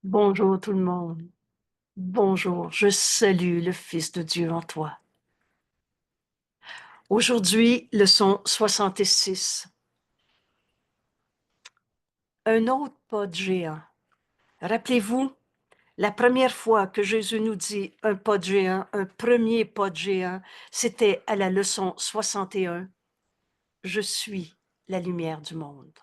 Bonjour tout le monde. Bonjour, je salue le Fils de Dieu en toi. Aujourd'hui, leçon 66. Un autre pas de géant. Rappelez-vous, la première fois que Jésus nous dit un pas de géant, un premier pas de géant, c'était à la leçon 61. Je suis la lumière du monde.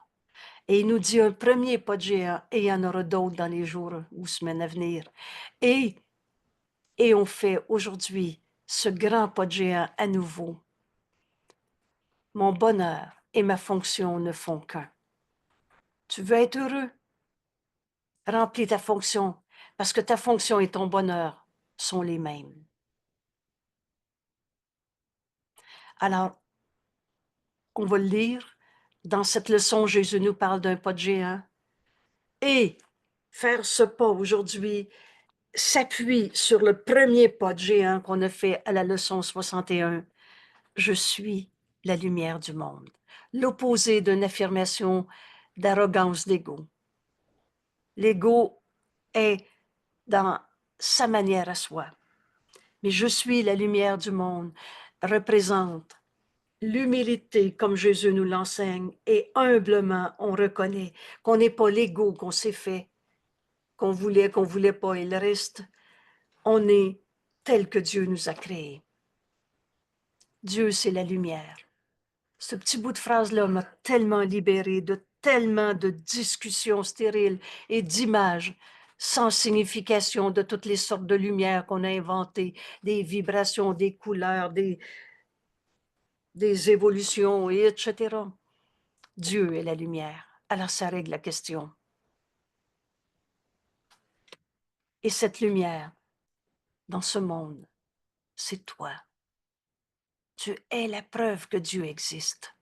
Et il nous dit un premier pas de géant, et il y en aura d'autres dans les jours ou semaines à venir. Et on fait aujourd'hui ce grand pas de géant à nouveau. Mon bonheur et ma fonction ne font qu'un. Tu veux être heureux? Remplis ta fonction, parce que ta fonction et ton bonheur sont les mêmes. Alors, on va le lire. Dans cette leçon, Jésus nous parle d'un pas de géant. Et faire ce pas aujourd'hui s'appuie sur le premier pas de géant qu'on a fait à la leçon 61. Je suis la lumière du monde. L'opposé d'une affirmation d'arrogance d'ego. L'ego est dans sa manière à soi. Mais je suis la lumière du monde représente l'humilité comme Jésus nous l'enseigne et humblement on reconnaît qu'on n'est pas l'ego qu'on s'est fait, qu'on voulait pas et le reste, on est tel que Dieu nous a créés. Dieu, c'est la lumière. Ce petit bout de phrase-là m'a tellement libérée de tellement de discussions stériles et d'images sans signification de toutes les sortes de lumières qu'on a inventées, des vibrations, des couleurs, des évolutions, et etc. Dieu est la lumière. Alors ça règle la question. Et cette lumière, dans ce monde, c'est toi. Tu es la preuve que Dieu existe.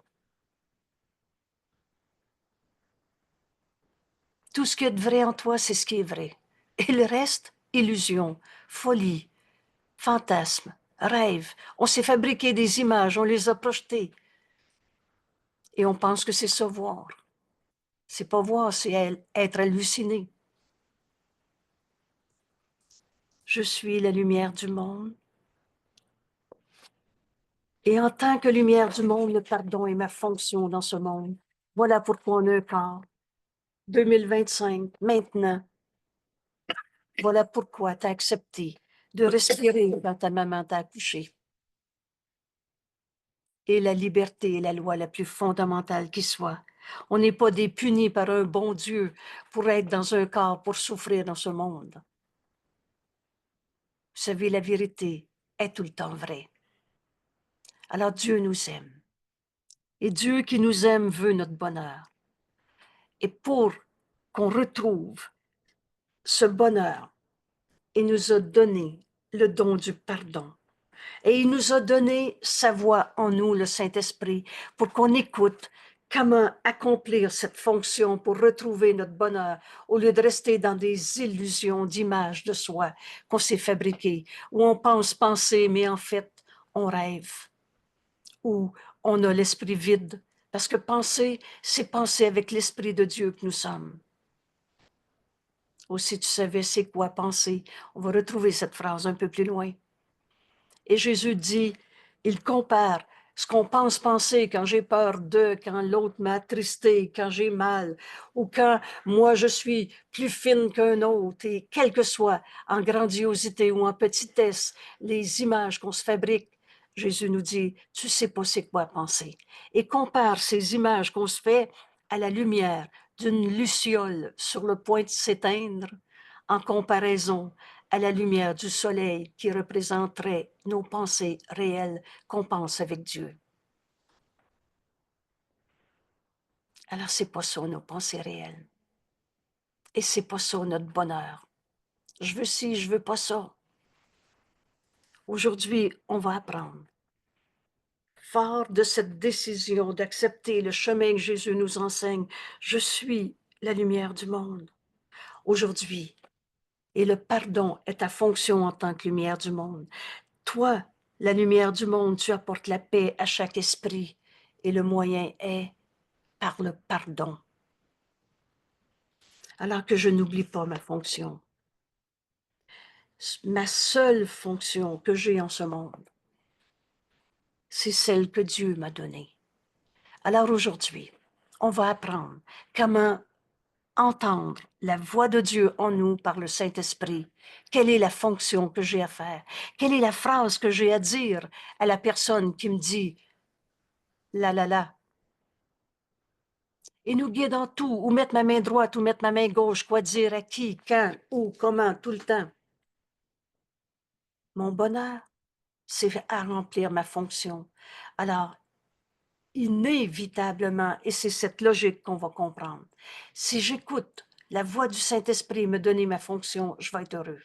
Tout ce qui est vrai en toi, c'est ce qui est vrai. Et le reste, illusion, folie, fantasme, rêve. On s'est fabriqué des images, on les a projetées. Et on pense que c'est ça voir. C'est pas voir, c'est être halluciné. Je suis la lumière du monde. Et en tant que lumière du monde, le pardon est ma fonction dans ce monde. Voilà pourquoi on a un corps. 2025, maintenant. Voilà pourquoi tu as accepté de respirer quand ta maman t'a accouché. Et la liberté est la loi la plus fondamentale qui soit. On n'est pas des punis par un bon Dieu pour être dans un corps, pour souffrir dans ce monde. Vous savez, la vérité est tout le temps vraie. Alors Dieu nous aime. Et Dieu qui nous aime veut notre bonheur. Et pour qu'on retrouve ce bonheur, il nous a donné le don du pardon. Et il nous a donné sa voix en nous, le Saint-Esprit, pour qu'on écoute comment accomplir cette fonction pour retrouver notre bonheur, au lieu de rester dans des illusions d'images de soi qu'on s'est fabriquées, où on pense penser, mais en fait, on rêve, où on a l'esprit vide. Parce que penser, c'est penser avec l'Esprit de Dieu que nous sommes. Ou si tu savais c'est quoi penser, on va retrouver cette phrase un peu plus loin. Et Jésus dit, il compare ce qu'on pense penser quand j'ai peur d'eux, quand l'autre m'a attristé, quand j'ai mal, ou quand moi je suis plus fine qu'un autre, et quel que soit en grandiosité ou en petitesse, les images qu'on se fabrique, Jésus nous dit, tu sais pas c'est quoi penser. Et compare ces images qu'on se fait à la lumière d'une luciole sur le point de s'éteindre en comparaison à la lumière du soleil qui représenterait nos pensées réelles qu'on pense avec Dieu. Alors, c'est pas ça nos pensées réelles. Et c'est pas ça notre bonheur. Je veux ci, je veux pas ça. Aujourd'hui, on va apprendre. Fort de cette décision d'accepter le chemin que Jésus nous enseigne, je suis la lumière du monde. Aujourd'hui, et le pardon est ta fonction en tant que lumière du monde. Toi, la lumière du monde, tu apportes la paix à chaque esprit et le moyen est par le pardon. Alors que je n'oublie pas ma fonction. Ma seule fonction que j'ai en ce monde, c'est celle que Dieu m'a donnée. Alors aujourd'hui, on va apprendre comment entendre la voix de Dieu en nous par le Saint-Esprit. Quelle est la fonction que j'ai à faire? Quelle est la phrase que j'ai à dire à la personne qui me dit la la la? Et nous guider dans tout, ou mettre ma main droite, ou mettre ma main gauche, quoi dire à qui, quand, où, comment, tout le temps. Mon bonheur, c'est à remplir ma fonction. Alors, inévitablement, et c'est cette logique qu'on va comprendre, si j'écoute la voix du Saint-Esprit me donner ma fonction, je vais être heureux.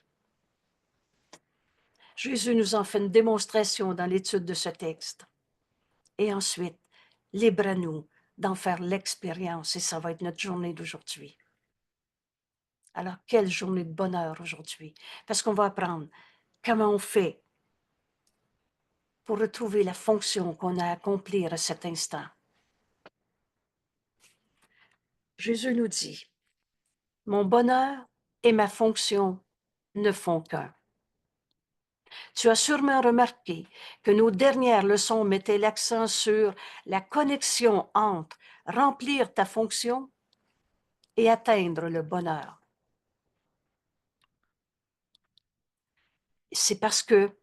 Jésus nous en fait une démonstration dans l'étude de ce texte. Et ensuite, libre à nous d'en faire l'expérience, et ça va être notre journée d'aujourd'hui. Alors, quelle journée de bonheur aujourd'hui? Parce qu'on va apprendre comment on fait pour retrouver la fonction qu'on a à accomplir à cet instant. Jésus nous dit, « Mon bonheur et ma fonction ne font qu'un. » Tu as sûrement remarqué que nos dernières leçons mettaient l'accent sur la connexion entre remplir ta fonction et atteindre le bonheur. C'est parce que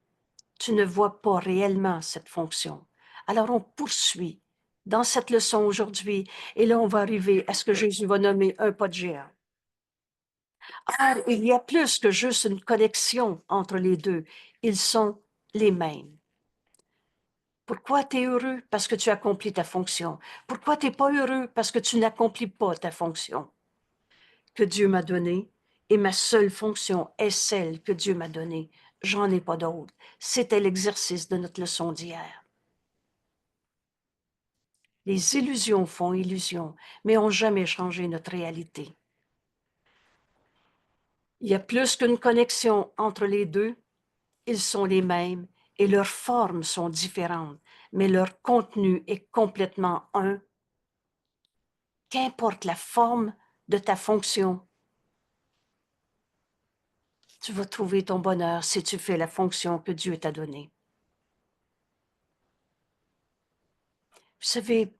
tu ne vois pas réellement cette fonction. Alors on poursuit dans cette leçon aujourd'hui et là on va arriver à ce que Jésus va nommer un pas de géant. Or, il y a plus que juste une connexion entre les deux. Ils sont les mêmes. Pourquoi tu es heureux? Parce que tu accomplis ta fonction. Pourquoi tu n'es pas heureux? Parce que tu n'accomplis pas ta fonction que Dieu m'a donnée. Et ma seule fonction est celle que Dieu m'a donnée. J'en ai pas d'autre. C'était l'exercice de notre leçon d'hier. Les illusions font illusion, mais ont jamais changé notre réalité. Il y a plus qu'une connexion entre les deux. Ils sont les mêmes et leurs formes sont différentes, mais leur contenu est complètement un. Qu'importe la forme de ta fonction, tu vas trouver ton bonheur si tu fais la fonction que Dieu t'a donnée. Vous savez,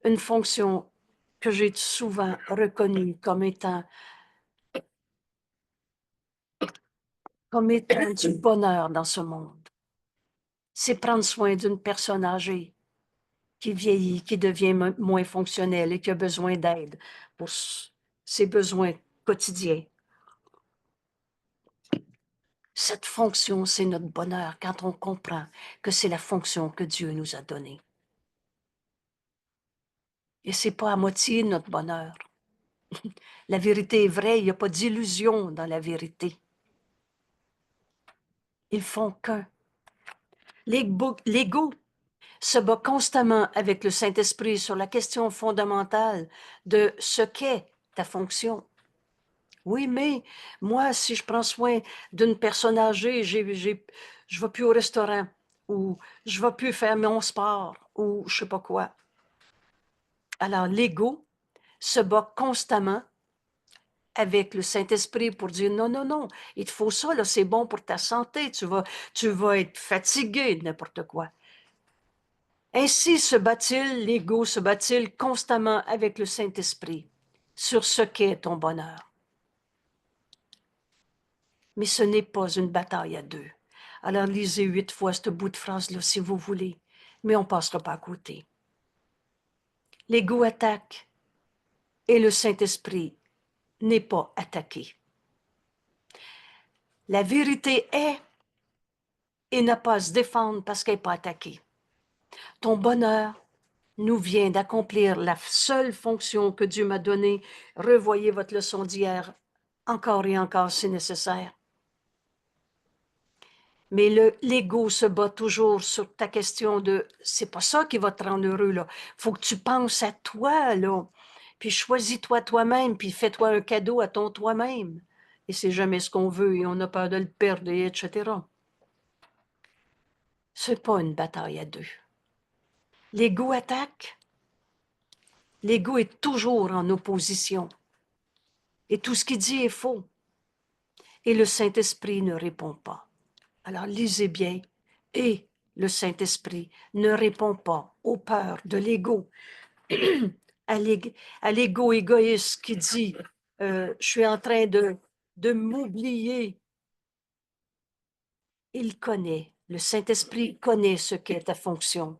une fonction que j'ai souvent reconnue comme étant du bonheur dans ce monde, c'est prendre soin d'une personne âgée qui vieillit, qui devient moins fonctionnelle et qui a besoin d'aide pour ses besoins quotidiens. Cette fonction, c'est notre bonheur quand on comprend que c'est la fonction que Dieu nous a donnée. Et c'est pas à moitié notre bonheur. La vérité est vraie, il n'y a pas d'illusion dans la vérité. Ils font qu'un. L'ego se bat constamment avec le Saint-Esprit sur la question fondamentale de ce qu'est ta fonction. Oui, mais moi, si je prends soin d'une personne âgée, je ne vais plus au restaurant ou je ne vais plus faire mon sport ou je ne sais pas quoi. Alors, l'ego se bat constamment avec le Saint-Esprit pour dire non, non, non, il te faut ça, là, c'est bon pour ta santé, tu vas être fatigué, n'importe quoi. Ainsi se bat-il, l'ego se bat-il constamment avec le Saint-Esprit sur ce qu'est ton bonheur. Mais ce n'est pas une bataille à deux. Alors lisez 8 fois ce bout de phrase-là si vous voulez, mais on ne passera pas à côté. L'ego attaque et le Saint-Esprit n'est pas attaqué. La vérité est et n'a pas à se défendre parce qu'elle n'est pas attaquée. Ton bonheur nous vient d'accomplir la seule fonction que Dieu m'a donnée. Revoyez votre leçon d'hier encore et encore si nécessaire. Mais l'ego se bat toujours sur ta question de c'est pas ça qui va te rendre heureux, là. Faut que tu penses à toi, là. Puis choisis-toi toi-même, puis fais-toi un cadeau à ton toi-même. Et c'est jamais ce qu'on veut et on a peur de le perdre, etc. C'est pas une bataille à deux. L'ego attaque. L'ego est toujours en opposition. Et tout ce qu'il dit est faux. Et le Saint-Esprit ne répond pas. Alors lisez bien. Et le Saint-Esprit ne répond pas aux peurs de l'ego, à l'ego égoïste qui dit je suis en train de m'oublier. Il connaît, le Saint-Esprit connaît ce qu'est ta fonction.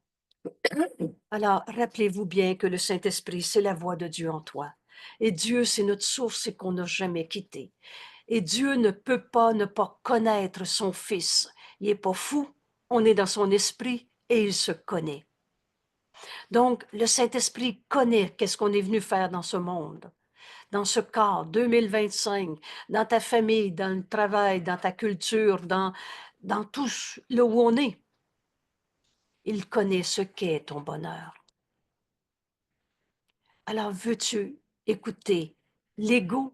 Alors, rappelez-vous bien que le Saint-Esprit, c'est la voix de Dieu en toi. Et Dieu, c'est notre source et qu'on n'a jamais quitté. Et Dieu ne peut pas ne pas connaître son Fils. Il n'est pas fou, on est dans son esprit et il se connaît. Donc, le Saint-Esprit connaît qu'est-ce qu'on est venu faire dans ce monde, dans ce corps 2025, dans ta famille, dans le travail, dans ta culture, dans tout là où on est. Il connaît ce qu'est ton bonheur. Alors, veux-tu écouter l'ego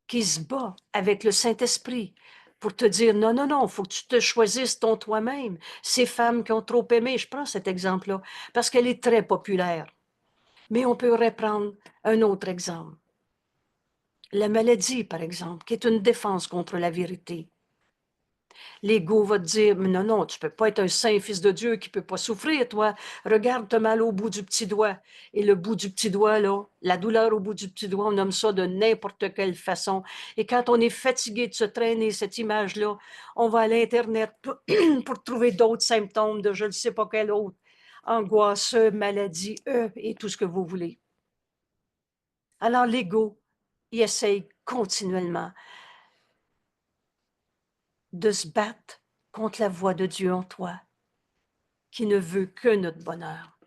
qui se bat avec le Saint-Esprit pour te dire non, non, non, il faut que tu te choisisses ton toi-même. Ces femmes qui ont trop aimé, je prends cet exemple-là parce qu'elle est très populaire. Mais on peut reprendre un autre exemple. La maladie, par exemple, qui est une défense contre la vérité. L'ego va te dire, mais non, non, tu peux pas être un saint fils de Dieu qui peut pas souffrir, toi. Regarde, t'as mal au bout du petit doigt. Et le bout du petit doigt, là, la douleur au bout du petit doigt, on nomme ça de n'importe quelle façon. Et quand on est fatigué de se traîner cette image-là, on va à l'Internet pour trouver d'autres symptômes de je ne sais pas quel autre. Angoisse, maladie, et tout ce que vous voulez. Alors l'ego, il essaye continuellement de se battre contre la voix de Dieu en toi, qui ne veut que notre bonheur,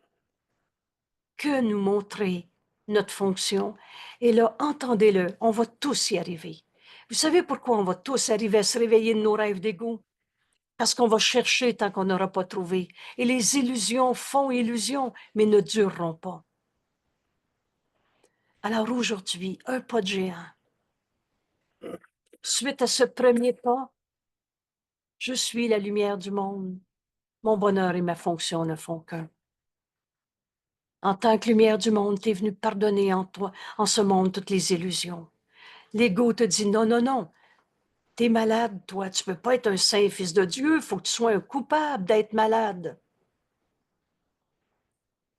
que nous montrer notre fonction. Et là, entendez-le, on va tous y arriver. Vous savez pourquoi on va tous arriver à se réveiller de nos rêves d'ego? Parce qu'on va chercher tant qu'on n'aura pas trouvé. Et les illusions font illusion, mais ne dureront pas. Alors aujourd'hui, un pas de géant. Suite à ce premier pas, je suis la lumière du monde. Mon bonheur et ma fonction ne font qu'un. En tant que lumière du monde, tu es venu pardonner en toi, en ce monde, toutes les illusions. L'ego te dit non, non, non. T'es malade, toi. Tu peux pas être un saint fils de Dieu. Il faut que tu sois un coupable d'être malade.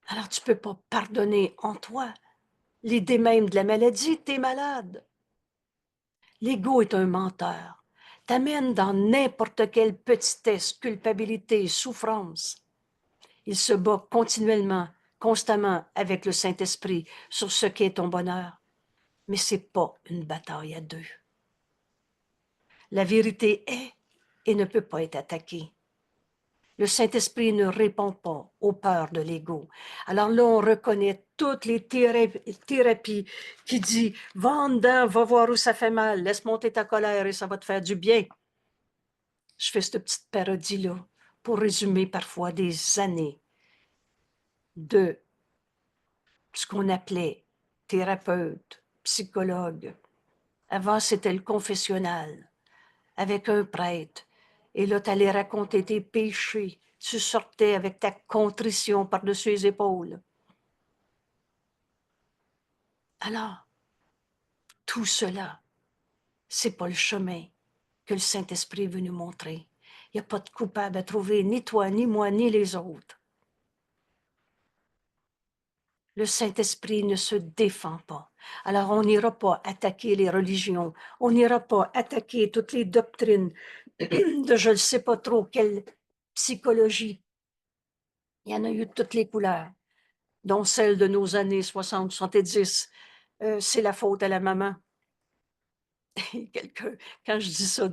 Alors tu peux pas pardonner en toi. L'idée même de la maladie, t'es malade. L'ego est un menteur. T'amène dans n'importe quelle petitesse, culpabilité, souffrance. Il se bat continuellement, constamment avec le Saint-Esprit sur ce qu'est ton bonheur. Mais c'est pas une bataille à deux. La vérité est et ne peut pas être attaquée. Le Saint-Esprit ne répond pas aux peurs de l'ego. Alors là, on reconnaît toutes les thérapies qui disent « Va en dedans, va voir où ça fait mal, laisse monter ta colère et ça va te faire du bien. » Je fais cette petite parodie-là pour résumer parfois des années de ce qu'on appelait thérapeute, psychologue. Avant, c'était le confessionnal avec un prêtre. Et là, tu allais raconter tes péchés. Tu sortais avec ta contrition par-dessus les épaules. Alors, tout cela, c'est pas le chemin que le Saint-Esprit veut nous montrer. Il n'y a pas de coupable à trouver, ni toi, ni moi, ni les autres. Le Saint-Esprit ne se défend pas. Alors, on n'ira pas attaquer les religions, on n'ira pas attaquer toutes les doctrines de je ne sais pas trop quelle psychologie. Il y en a eu de toutes les couleurs, dont celle de nos années 60, 70. C'est la faute à la maman. Quelqu'un, quand je dis ça,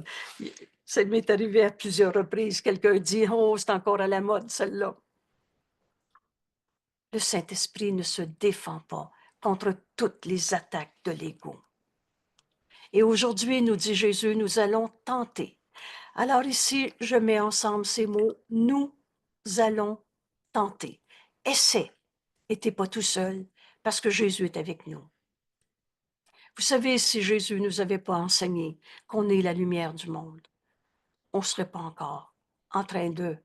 ça m'est arrivé à plusieurs reprises. Quelqu'un dit, oh, c'est encore à la mode, celle-là. Le Saint-Esprit ne se défend pas contre toutes les attaques de l'ego. Et aujourd'hui, nous dit Jésus, nous allons tenter. Alors ici, je mets ensemble ces mots, nous allons tenter. Essaie. Et t'es pas tout seul, parce que Jésus est avec nous. Vous savez, si Jésus ne nous avait pas enseigné qu'on est la lumière du monde, on ne serait pas encore en train de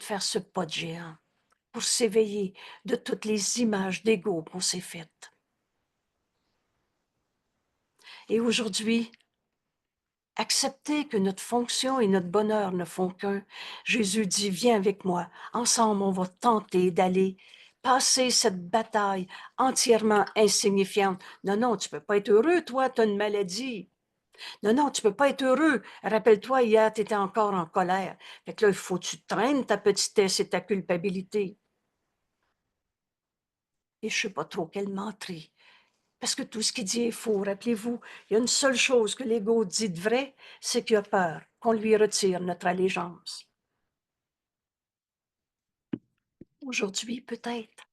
faire ce pas de géant pour s'éveiller de toutes les images d'ego qu'on s'est faites. Et aujourd'hui, accepter que notre fonction et notre bonheur ne font qu'un. Jésus dit, viens avec moi. Ensemble, on va tenter d'aller passer cette bataille entièrement insignifiante. Non, non, tu peux pas être heureux, toi, tu as une maladie. Non, non, tu peux pas être heureux. Rappelle-toi, hier, tu étais encore en colère. Fait que là, il faut que tu traînes ta petitesse et ta culpabilité. Et je sais pas trop quelle menterie. Parce que tout ce qu'il dit est faux. Rappelez-vous, il y a une seule chose que l'ego dit de vrai, c'est qu'il a peur qu'on lui retire notre allégeance. Aujourd'hui, peut-être.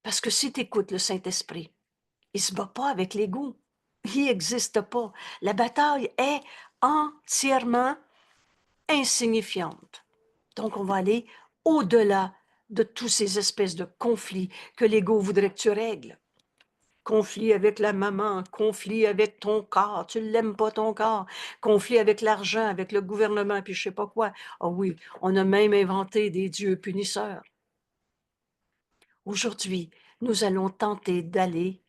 Parce que si tu écoutes le Saint-Esprit, il ne se bat pas avec l'ego. Il n'existe pas. La bataille est entièrement insignifiante. Donc, on va aller au-delà de tous ces espèces de conflits que l'ego voudrait que tu règles. Conflit avec la maman, conflit avec ton corps, tu l'aimes pas ton corps, conflit avec l'argent, avec le gouvernement, puis je sais pas quoi. Ah oui, on a même inventé des dieux punisseurs. Aujourd'hui, nous allons tenter d'aller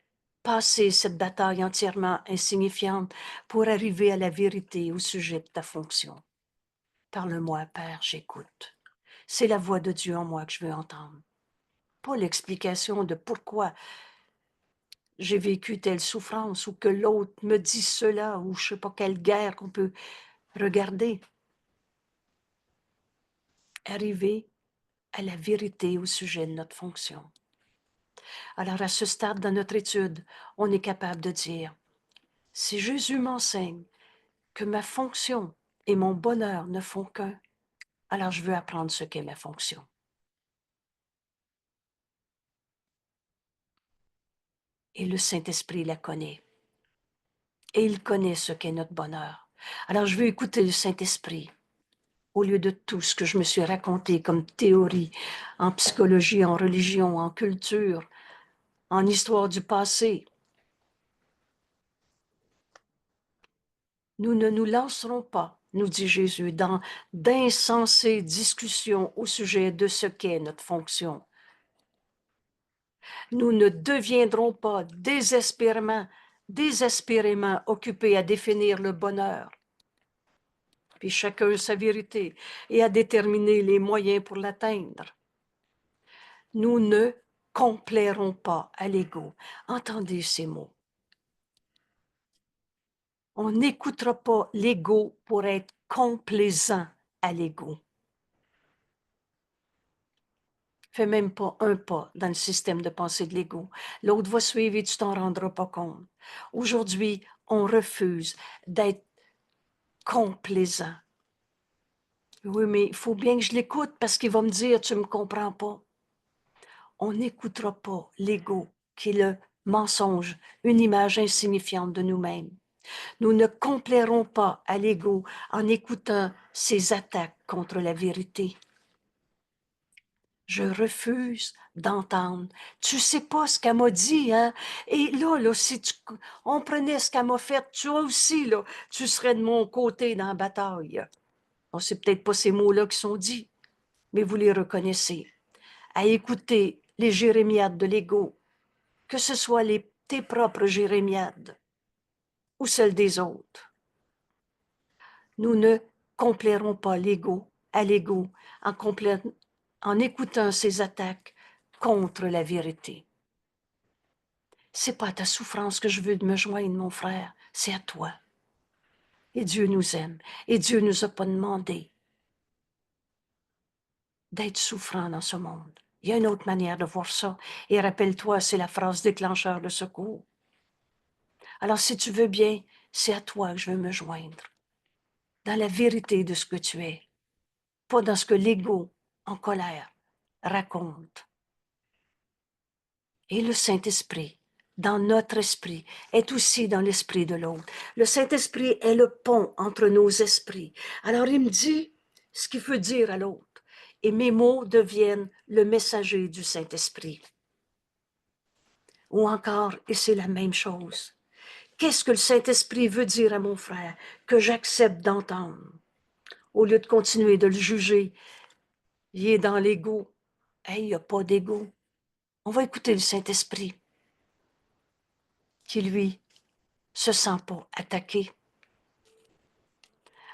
passer cette bataille entièrement insignifiante pour arriver à la vérité au sujet de ta fonction. Parle-moi, Père, j'écoute. C'est la voix de Dieu en moi que je veux entendre. Pas l'explication de pourquoi j'ai vécu telle souffrance ou que l'autre me dit cela ou je sais pas quelle guerre qu'on peut regarder. Arriver à la vérité au sujet de notre fonction. Alors à ce stade de notre étude, on est capable de dire, si Jésus m'enseigne que ma fonction et mon bonheur ne font qu'un, alors je veux apprendre ce qu'est ma fonction. Et le Saint-Esprit la connaît. Et il connaît ce qu'est notre bonheur. Alors je veux écouter le Saint-Esprit au lieu de tout ce que je me suis raconté comme théorie en psychologie, en religion, en culture, en histoire du passé. Nous ne nous lancerons pas, nous dit Jésus, dans d'insensées discussions au sujet de ce qu'est notre fonction. Nous ne deviendrons pas désespérément occupés à définir le bonheur, puis chacun sa vérité, et à déterminer les moyens pour l'atteindre. Nous ne complairons pas à l'ego. Entendez ces mots. On n'écoutera pas l'ego pour être complaisant à l'ego. Fais même pas un pas dans le système de pensée de l'ego. L'autre va suivre et tu t'en rendras pas compte. Aujourd'hui, on refuse d'être complaisant. Oui, mais il faut bien que je l'écoute parce qu'il va me dire, tu me comprends pas. On n'écoutera pas l'ego qui est le mensonge, une image insignifiante de nous-mêmes. Nous ne complairons pas à l'ego en écoutant ses attaques contre la vérité. Je refuse d'entendre. Tu sais pas ce qu'elle m'a dit, hein? Et là, si on prenait ce qu'elle m'a fait, toi aussi, là, tu serais de mon côté dans la bataille. Bon, c'est peut-être pas ces mots-là qui sont dits, mais vous les reconnaissez. À écouter les jérémiades de l'ego, que ce soit tes propres jérémiades ou celles des autres. Nous ne complairons pas à l'ego en écoutant ses attaques contre la vérité. C'est pas à ta souffrance que je veux me joindre, mon frère, c'est à toi. Et Dieu nous aime. Et Dieu nous a pas demandé d'être souffrant dans ce monde. Il y a une autre manière de voir ça. Et rappelle-toi, c'est la phrase déclencheur de secours. Alors, si tu veux bien, c'est à toi que je veux me joindre. Dans la vérité de ce que tu es. Pas dans ce que l'ego, en colère, raconte. Et le Saint-Esprit, dans notre esprit, est aussi dans l'esprit de l'autre. Le Saint-Esprit est le pont entre nos esprits. Alors il me dit ce qu'il veut dire à l'autre. Et mes mots deviennent le messager du Saint-Esprit. Ou encore, et c'est la même chose. Qu'est-ce que le Saint-Esprit veut dire à mon frère que j'accepte d'entendre? Au lieu de continuer de le juger, il est dans l'ego. Hey, il n'y a pas d'ego. On va écouter le Saint-Esprit qui, lui, se sent pas attaqué.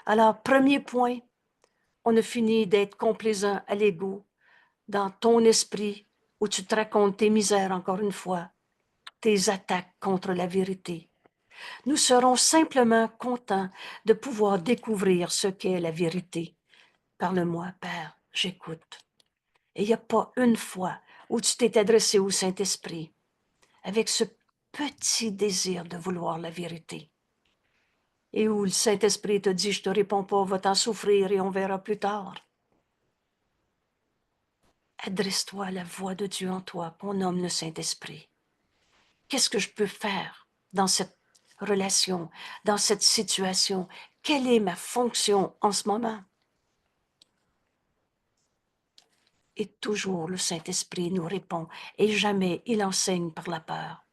Alors, premier point, on a fini d'être complaisant à l'ego dans ton esprit où tu te racontes tes misères, encore une fois, tes attaques contre la vérité. Nous serons simplement contents de pouvoir découvrir ce qu'est la vérité. Parle-moi, Père, j'écoute. Et il n'y a pas une fois où tu t'es adressé au Saint-Esprit avec ce petit désir de vouloir la vérité. Et où le Saint-Esprit te dit, je te réponds pas, va-t'en souffrir et on verra plus tard. Adresse-toi à la voix de Dieu en toi, qu'on nomme le Saint-Esprit. Qu'est-ce que je peux faire dans cette relation, dans cette situation? Quelle est ma fonction en ce moment? Et toujours le Saint-Esprit nous répond, et jamais il enseigne par la peur.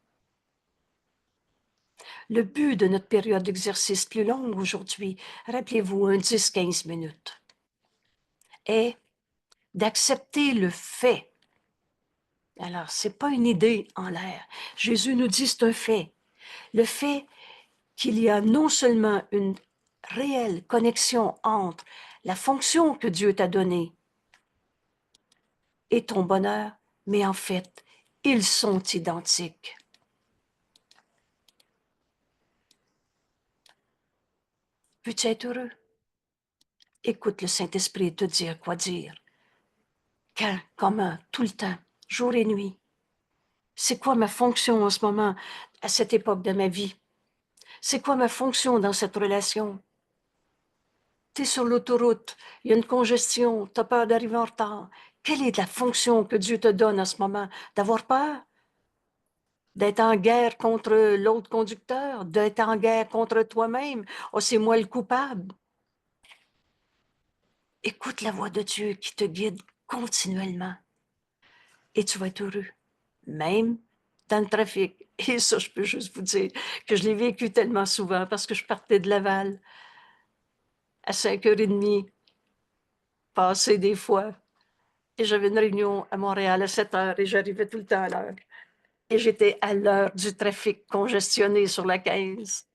Le but de notre période d'exercice plus longue aujourd'hui, rappelez-vous, 10-15 minutes, est d'accepter le fait. Alors, ce n'est pas une idée en l'air. Jésus nous dit c'est un fait. Le fait qu'il y a non seulement une réelle connexion entre la fonction que Dieu t'a donnée et ton bonheur, mais en fait, ils sont identiques. Veux-tu être heureux? Écoute le Saint-Esprit te dire quoi dire. Quand, comment, tout le temps, jour et nuit. C'est quoi ma fonction en ce moment, à cette époque de ma vie? C'est quoi ma fonction dans cette relation? Tu es sur l'autoroute, il y a une congestion, tu as peur d'arriver en retard. Quelle est la fonction que Dieu te donne en ce moment? D'avoir peur? D'être en guerre contre l'autre conducteur? D'être en guerre contre toi-même? Oh, c'est moi le coupable. Écoute la voix de Dieu qui te guide continuellement et tu vas être heureux, même dans le trafic. Et ça, je peux juste vous dire que je l'ai vécu tellement souvent parce que je partais de Laval à 5h30, passer des fois. Et j'avais une réunion à Montréal à 7h et j'arrivais tout le temps à l'heure. Et j'étais à l'heure du trafic congestionné sur la 15.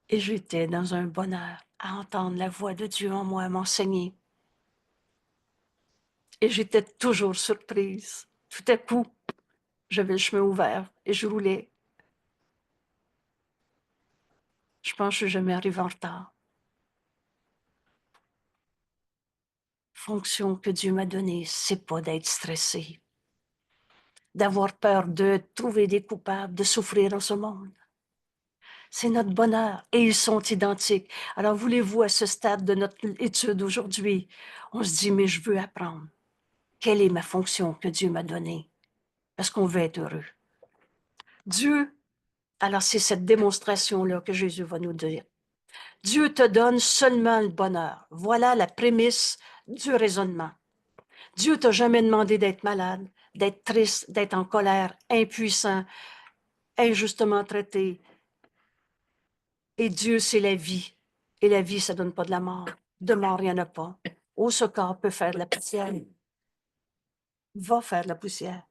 Et j'étais dans un bonheur à entendre la voix de Dieu en moi m'enseigner. Et j'étais toujours surprise. Tout à coup, j'avais le chemin ouvert et je roulais. Je pense que je ne suis jamais arrivée en retard. Fonction que Dieu m'a donnée, c'est pas d'être stressé, d'avoir peur de trouver des coupables, de souffrir dans ce monde. C'est notre bonheur et ils sont identiques. Alors, voulez-vous, à ce stade de notre étude aujourd'hui, on se dit, mais je veux apprendre. Quelle est ma fonction que Dieu m'a donnée? Parce qu'on veut être heureux. Dieu, alors c'est cette démonstration-là que Jésus va nous dire. Dieu te donne seulement le bonheur. Voilà la prémisse du raisonnement. Dieu t'a jamais demandé d'être malade, d'être triste, d'être en colère, impuissant, injustement traité. Et Dieu, c'est la vie. Et la vie, ça donne pas de la mort. De mort, il n'y en a pas. Oh, ce corps peut faire de la poussière. Va faire de la poussière.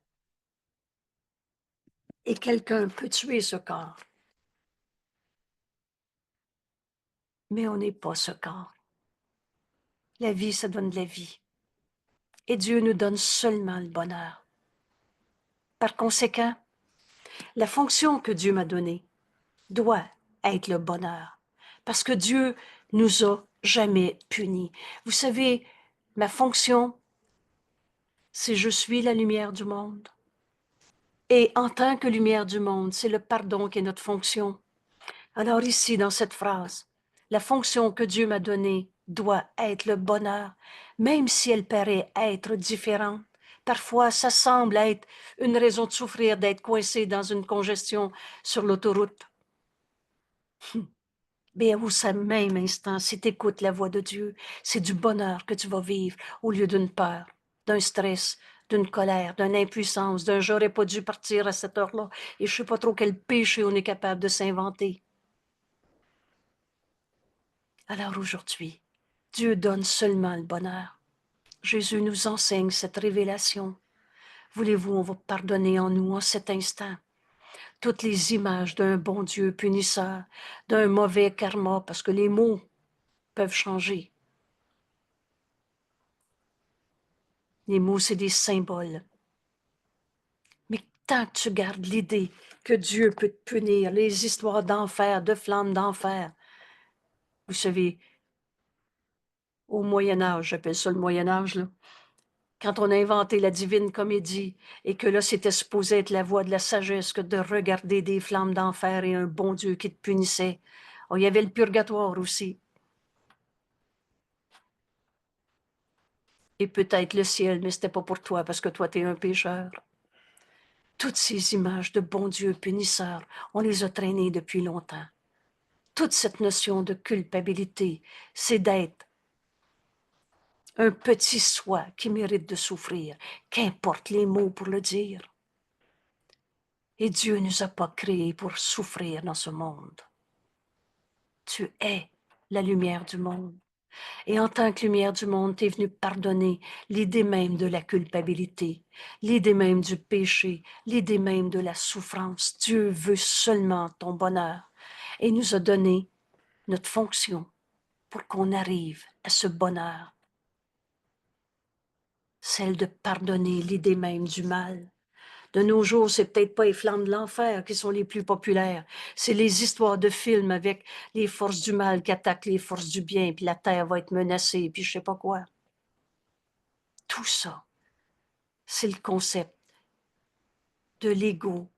Et quelqu'un peut tuer ce corps. Mais on n'est pas ce corps. La vie, ça donne de la vie. Et Dieu nous donne seulement le bonheur. Par conséquent, la fonction que Dieu m'a donnée doit être le bonheur. Parce que Dieu nous a jamais punis. Vous savez, ma fonction, c'est je suis la lumière du monde. Et en tant que lumière du monde, c'est le pardon qui est notre fonction. Alors ici, dans cette phrase, la fonction que Dieu m'a donnée doit être le bonheur, même si elle paraît être différente. Parfois, ça semble être une raison de souffrir, d'être coincé dans une congestion sur l'autoroute. Mais au même instant, si tu écoutes la voix de Dieu, c'est du bonheur que tu vas vivre au lieu d'une peur, d'un stress, d'une colère, d'une impuissance, d'un j'aurais pas dû partir à cette heure-là et je sais pas trop quel péché on est capable de s'inventer. Alors aujourd'hui, Dieu donne seulement le bonheur. Jésus nous enseigne cette révélation. Voulez-vous, on va pardonner en nous en cet instant toutes les images d'un bon Dieu punisseur, d'un mauvais karma, parce que les mots peuvent changer. Les mots, c'est des symboles. Mais tant que tu gardes l'idée que Dieu peut te punir, les histoires d'enfer, de flammes d'enfer, vous savez, au Moyen-Âge, j'appelle ça le Moyen-Âge, là, quand on a inventé la divine comédie et que là, c'était supposé être la voie de la sagesse que de regarder des flammes d'enfer et un bon Dieu qui te punissait. Oh, il y avait le purgatoire aussi. Et peut-être le ciel, mais c'était pas pour toi parce que toi, tu es un pécheur. Toutes ces images de bon Dieu punisseur, on les a traînées depuis longtemps. Toute cette notion de culpabilité, c'est d'être un petit soi qui mérite de souffrir, qu'importe les mots pour le dire. Et Dieu ne nous a pas créés pour souffrir dans ce monde. Tu es la lumière du monde. Et en tant que lumière du monde, tu es venu pardonner l'idée même de la culpabilité, l'idée même du péché, l'idée même de la souffrance. Dieu veut seulement ton bonheur et nous a donné notre fonction pour qu'on arrive à ce bonheur, celle de pardonner l'idée même du mal. De nos jours, c'est peut-être pas les flammes de l'enfer qui sont les plus populaires. C'est les histoires de films avec les forces du mal qui attaquent les forces du bien, puis la terre va être menacée, puis je sais pas quoi. Tout ça, c'est le concept de l'ego,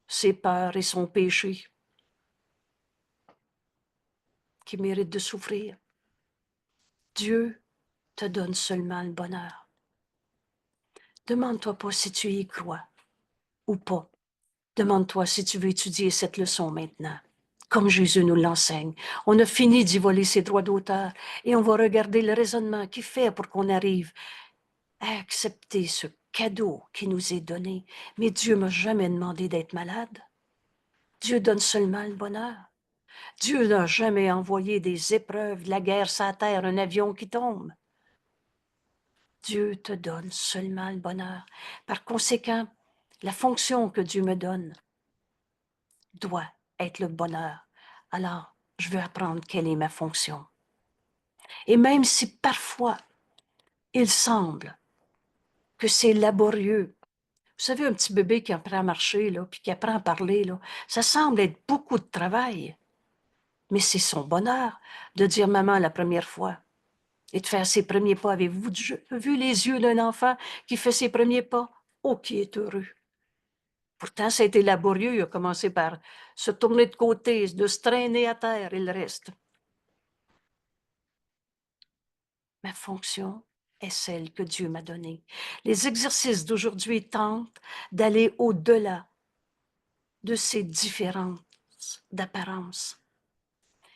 ses peurs et son péché qui méritent de souffrir. Dieu te donne seulement le bonheur. Demande-toi pas si tu y crois ou pas. Demande-toi si tu veux étudier cette leçon maintenant. Comme Jésus nous l'enseigne. On a fini d'y voler ses droits d'auteur et on va regarder le raisonnement qu'il fait pour qu'on arrive à accepter ce cadeau qui nous est donné. Mais Dieu m'a jamais demandé d'être malade. Dieu donne seulement le bonheur. Dieu n'a jamais envoyé des épreuves, de la guerre sur la terre, un avion qui tombe. Dieu te donne seulement le bonheur. Par conséquent, la fonction que Dieu me donne doit être le bonheur. Alors, je veux apprendre quelle est ma fonction. Et même si parfois, il semble que c'est laborieux. Vous savez, un petit bébé qui apprend à marcher, là, puis qui apprend à parler, là, ça semble être beaucoup de travail. Mais c'est son bonheur de dire maman la première fois et de faire ses premiers pas. Avez-vous vu les yeux d'un enfant qui fait ses premiers pas? Oh, qui est heureux. Pourtant, ça a été laborieux. Il a commencé par se tourner de côté, de se traîner à terre et le reste. Ma fonction est celle que Dieu m'a donnée. Les exercices d'aujourd'hui tentent d'aller au-delà de ces différences d'apparence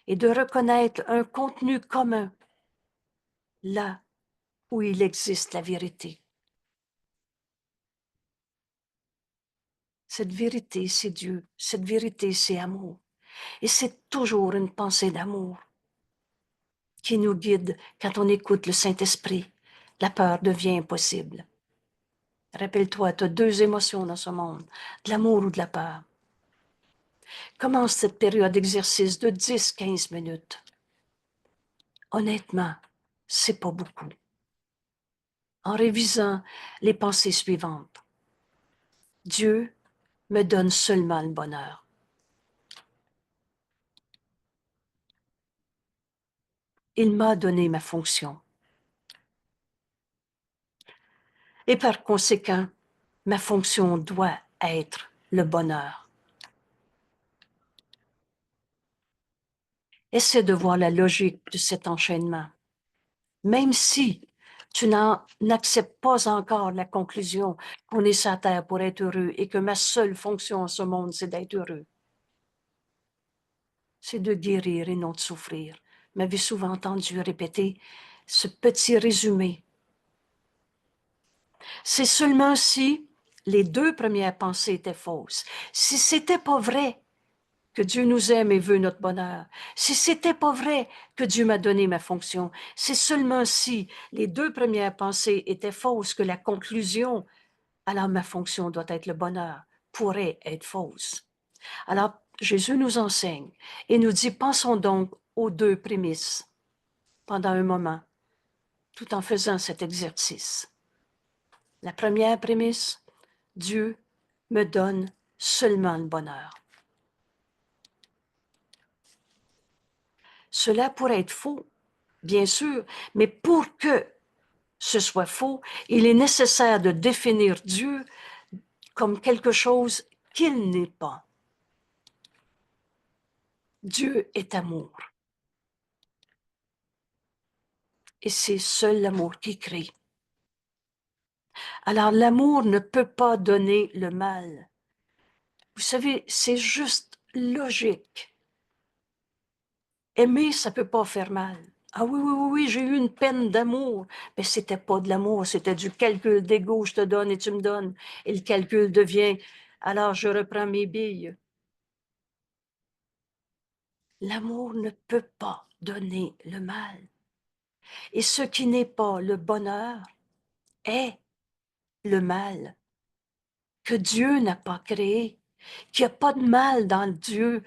et de reconnaître un contenu commun là où il existe la vérité. Cette vérité, c'est Dieu. Cette vérité, c'est amour. Et c'est toujours une pensée d'amour qui nous guide quand on écoute le Saint-Esprit. La peur devient impossible. Rappelle-toi, tu as deux émotions dans ce monde, de l'amour ou de la peur. Commence cette période d'exercice de 10-15 minutes. Honnêtement, c'est pas beaucoup. En révisant les pensées suivantes. Dieu me donne seulement le bonheur. Il m'a donné ma fonction. Et par conséquent, ma fonction doit être le bonheur. Essaie de voir la logique de cet enchaînement. Même si tu n'acceptes pas encore la conclusion qu'on est sur la terre pour être heureux et que ma seule fonction en ce monde, c'est d'être heureux. C'est de guérir et non de souffrir. Vous m'avez souvent entendu répéter ce petit résumé. C'est seulement si les deux premières pensées étaient fausses. Si c'était pas vrai que Dieu nous aime et veut notre bonheur, si c'était pas vrai que Dieu m'a donné ma fonction, c'est seulement si les deux premières pensées étaient fausses que la conclusion, alors ma fonction doit être le bonheur, pourrait être fausse. Alors, Jésus nous enseigne et nous dit, pensons donc aux deux prémices pendant un moment, tout en faisant cet exercice. La première prémisse, Dieu me donne seulement le bonheur. Cela pourrait être faux, bien sûr, mais pour que ce soit faux, il est nécessaire de définir Dieu comme quelque chose qu'il n'est pas. Dieu est amour. Et c'est seul l'amour qui crée. Alors l'amour ne peut pas donner le mal. Vous savez, c'est juste logique. Aimer, ça peut pas faire mal. Ah oui, oui, oui, oui, j'ai eu une peine d'amour. Mais c'était pas de l'amour, c'était du calcul d'ego, je te donne et tu me donnes. Et le calcul devient, alors je reprends mes billes. L'amour ne peut pas donner le mal. Et ce qui n'est pas le bonheur est le mal que Dieu n'a pas créé. Qu'il n'y a pas de mal dans Dieu,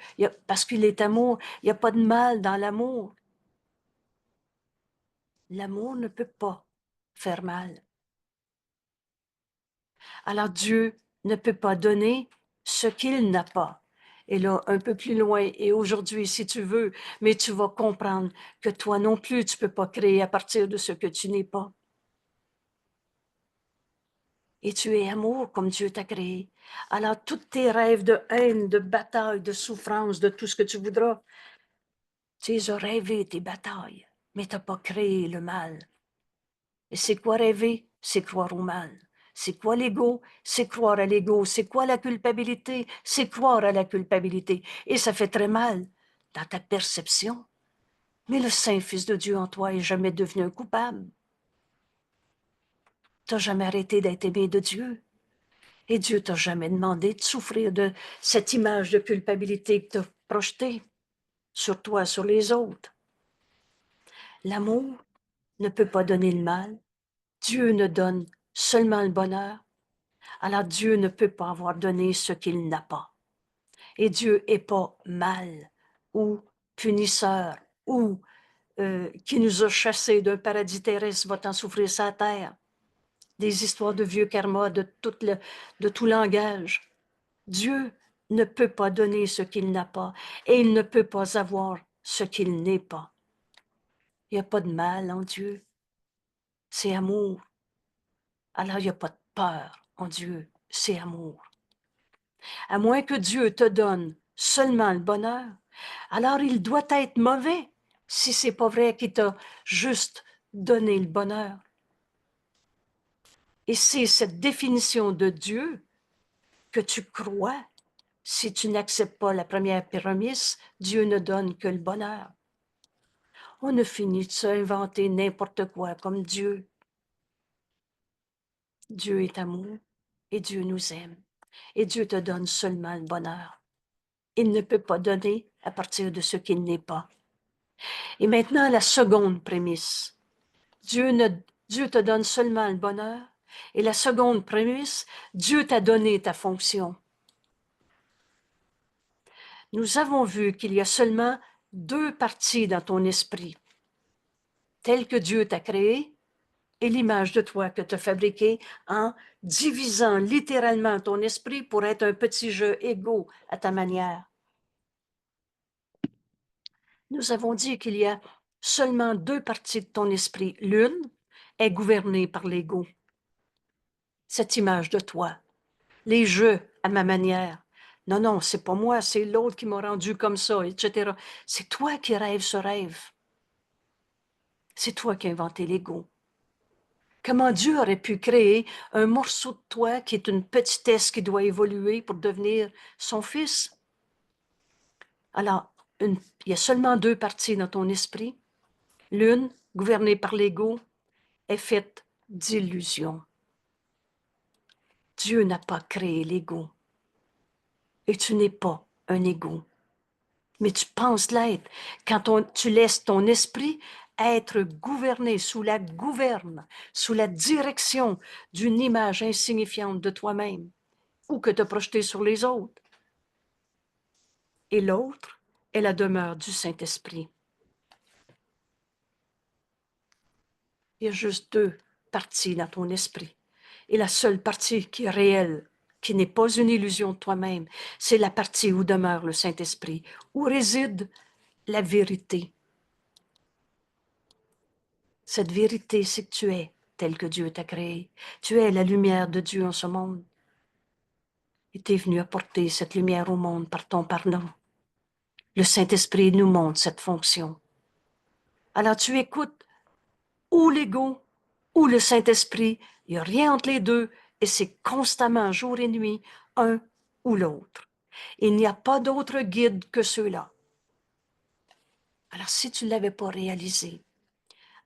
parce qu'il est amour, il n'y a pas de mal dans l'amour. L'amour ne peut pas faire mal. Alors Dieu ne peut pas donner ce qu'il n'a pas. Et là, un peu plus loin, et aujourd'hui, si tu veux, mais tu vas comprendre que toi non plus, tu ne peux pas créer à partir de ce que tu n'es pas. Et tu es amour comme Dieu t'a créé. Alors, tous tes rêves de haine, de bataille, de souffrance, de tout ce que tu voudras, tu les as rêvés, tes batailles, mais tu n'as pas créé le mal. Et c'est quoi rêver? C'est croire au mal. C'est quoi l'ego? C'est croire à l'ego. C'est quoi la culpabilité? C'est croire à la culpabilité. Et ça fait très mal dans ta perception. Mais le Saint-Fils de Dieu en toi est jamais devenu un coupable. Tu n'as jamais arrêté d'être aimé de Dieu. Et Dieu t'a jamais demandé de souffrir de cette image de culpabilité que tu as projetée sur toi, sur les autres. L'amour ne peut pas donner le mal. Dieu ne donne seulement le bonheur. Alors Dieu ne peut pas avoir donné ce qu'il n'a pas. Et Dieu n'est pas mal ou punisseur ou qui nous a chassés d'un paradis terrestre, va-t'en souffrir sa terre. Des histoires de vieux karma, de tout langage. Dieu ne peut pas donner ce qu'il n'a pas et il ne peut pas avoir ce qu'il n'est pas. Il n'y a pas de mal en Dieu. C'est amour. Alors il n'y a pas de peur en Dieu. C'est amour. À moins que Dieu te donne seulement le bonheur, alors il doit être mauvais si c'est pas vrai qu'il t'a juste donné le bonheur. Et c'est cette définition de Dieu que tu crois. Si tu n'acceptes pas la première prémisse, Dieu ne donne que le bonheur. On a fini de s'inventer n'importe quoi comme Dieu. Dieu est amour et Dieu nous aime. Et Dieu te donne seulement le bonheur. Il ne peut pas donner à partir de ce qu'il n'est pas. Et maintenant, la seconde prémisse. Dieu te donne seulement le bonheur. Et la seconde prémisse, Dieu t'a donné ta fonction. Nous avons vu qu'il y a seulement deux parties dans ton esprit. Telle que Dieu t'a créé et l'image de toi que tu as fabriquée en divisant littéralement ton esprit pour être un petit jeu égaux à ta manière. Nous avons dit qu'il y a seulement deux parties de ton esprit. L'une est gouvernée par l'ego, cette image de toi. Les jeux à ma manière. Non, non, c'est pas moi, c'est l'autre qui m'a rendu comme ça, etc. C'est toi qui rêves ce rêve. C'est toi qui as inventé l'ego. Comment Dieu aurait pu créer un morceau de toi qui est une petitesse qui doit évoluer pour devenir son fils? Alors, il y a seulement deux parties dans ton esprit. L'une, gouvernée par l'ego, est faite d'illusions. Dieu n'a pas créé l'ego. Et tu n'es pas un ego. Mais tu penses l'être. Quand tu laisses ton esprit être gouverné sous la gouverne, sous la direction d'une image insignifiante de toi-même, ou que te projeter sur les autres. Et l'autre est la demeure du Saint-Esprit. Il y a juste deux parties dans ton esprit. Et la seule partie qui est réelle, qui n'est pas une illusion de toi-même, c'est la partie où demeure le Saint-Esprit, où réside la vérité. Cette vérité, c'est que tu es tel que Dieu t'a créé. Tu es la lumière de Dieu en ce monde. Et tu es venu apporter cette lumière au monde par ton pardon. Le Saint-Esprit nous montre cette fonction. Alors tu écoutes ou l'ego ou le Saint-Esprit. Il n'y a rien entre les deux et c'est constamment, jour et nuit, un ou l'autre. Il n'y a pas d'autre guide que ceux-là. Alors si tu ne l'avais pas réalisé,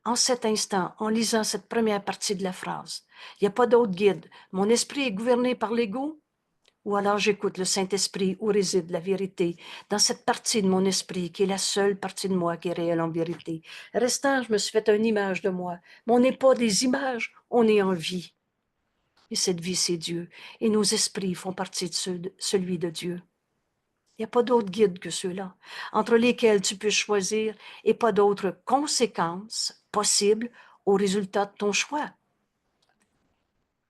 en cet instant, en lisant cette première partie de la phrase, il n'y a pas d'autre guide. Mon esprit est gouverné par l'ego, ou alors j'écoute le Saint-Esprit où réside la vérité, dans cette partie de mon esprit qui est la seule partie de moi qui est réelle en vérité. Restant, je me suis fait une image de moi. Mais on n'est pas des images, on est en vie. Et cette vie, c'est Dieu. Et nos esprits font partie de celui de Dieu. Il n'y a pas d'autre guide que ceux-là, entre lesquels tu peux choisir et pas d'autres conséquences possibles au résultat de ton choix.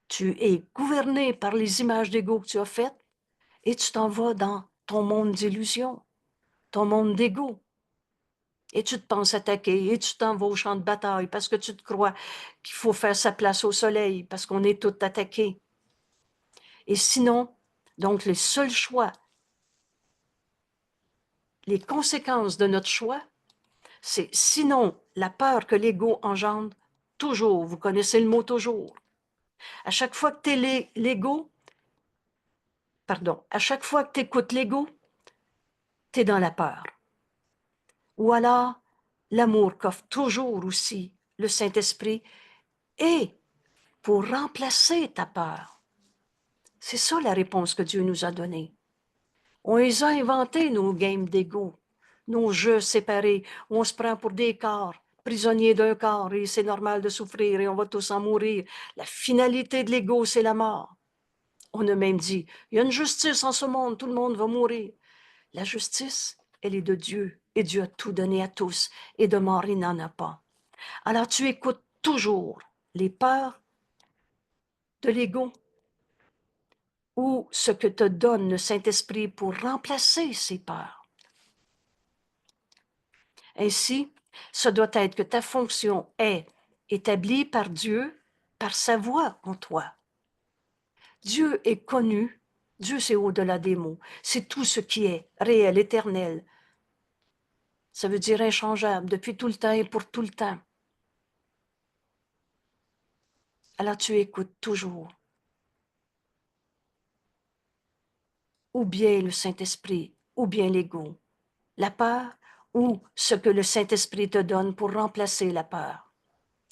Tu es gouverné par les images d'ego que tu as faites et tu t'en vas dans ton monde d'illusion, ton monde d'ego. Et tu te penses attaquer et tu t'en vas au champ de bataille parce que tu te crois qu'il faut faire sa place au soleil parce qu'on est tous attaqués. Et sinon, donc les seuls choix, les conséquences de notre choix, c'est sinon la peur que l'ego engendre toujours. Vous connaissez le mot toujours. À chaque fois que tu es l'ego, à chaque fois que tu écoutes l'ego, tu es dans la peur. Ou alors, l'amour qu'offre toujours aussi le Saint-Esprit est pour remplacer ta peur. C'est ça la réponse que Dieu nous a donnée. On les a inventés, nos games d'ego, nos jeux séparés, où on se prend pour des corps, prisonniers d'un corps, et c'est normal de souffrir, et on va tous en mourir. La finalité de l'ego, c'est la mort. On a même dit, il y a une justice en ce monde, tout le monde va mourir. La justice, elle est de Dieu, et Dieu a tout donné à tous, et de mort, il n'en a pas. Alors tu écoutes toujours les peurs de l'ego ou ce que te donne le Saint-Esprit pour remplacer ces peurs. Ainsi, ce doit être que ta fonction est établie par Dieu, par sa voix en toi. Dieu est connu, Dieu c'est au-delà des mots, c'est tout ce qui est réel, éternel. Ça veut dire inchangeable, depuis tout le temps et pour tout le temps. Alors tu écoutes toujours. Ou bien le Saint-Esprit, ou bien l'ego. La peur, ou ce que le Saint-Esprit te donne pour remplacer la peur.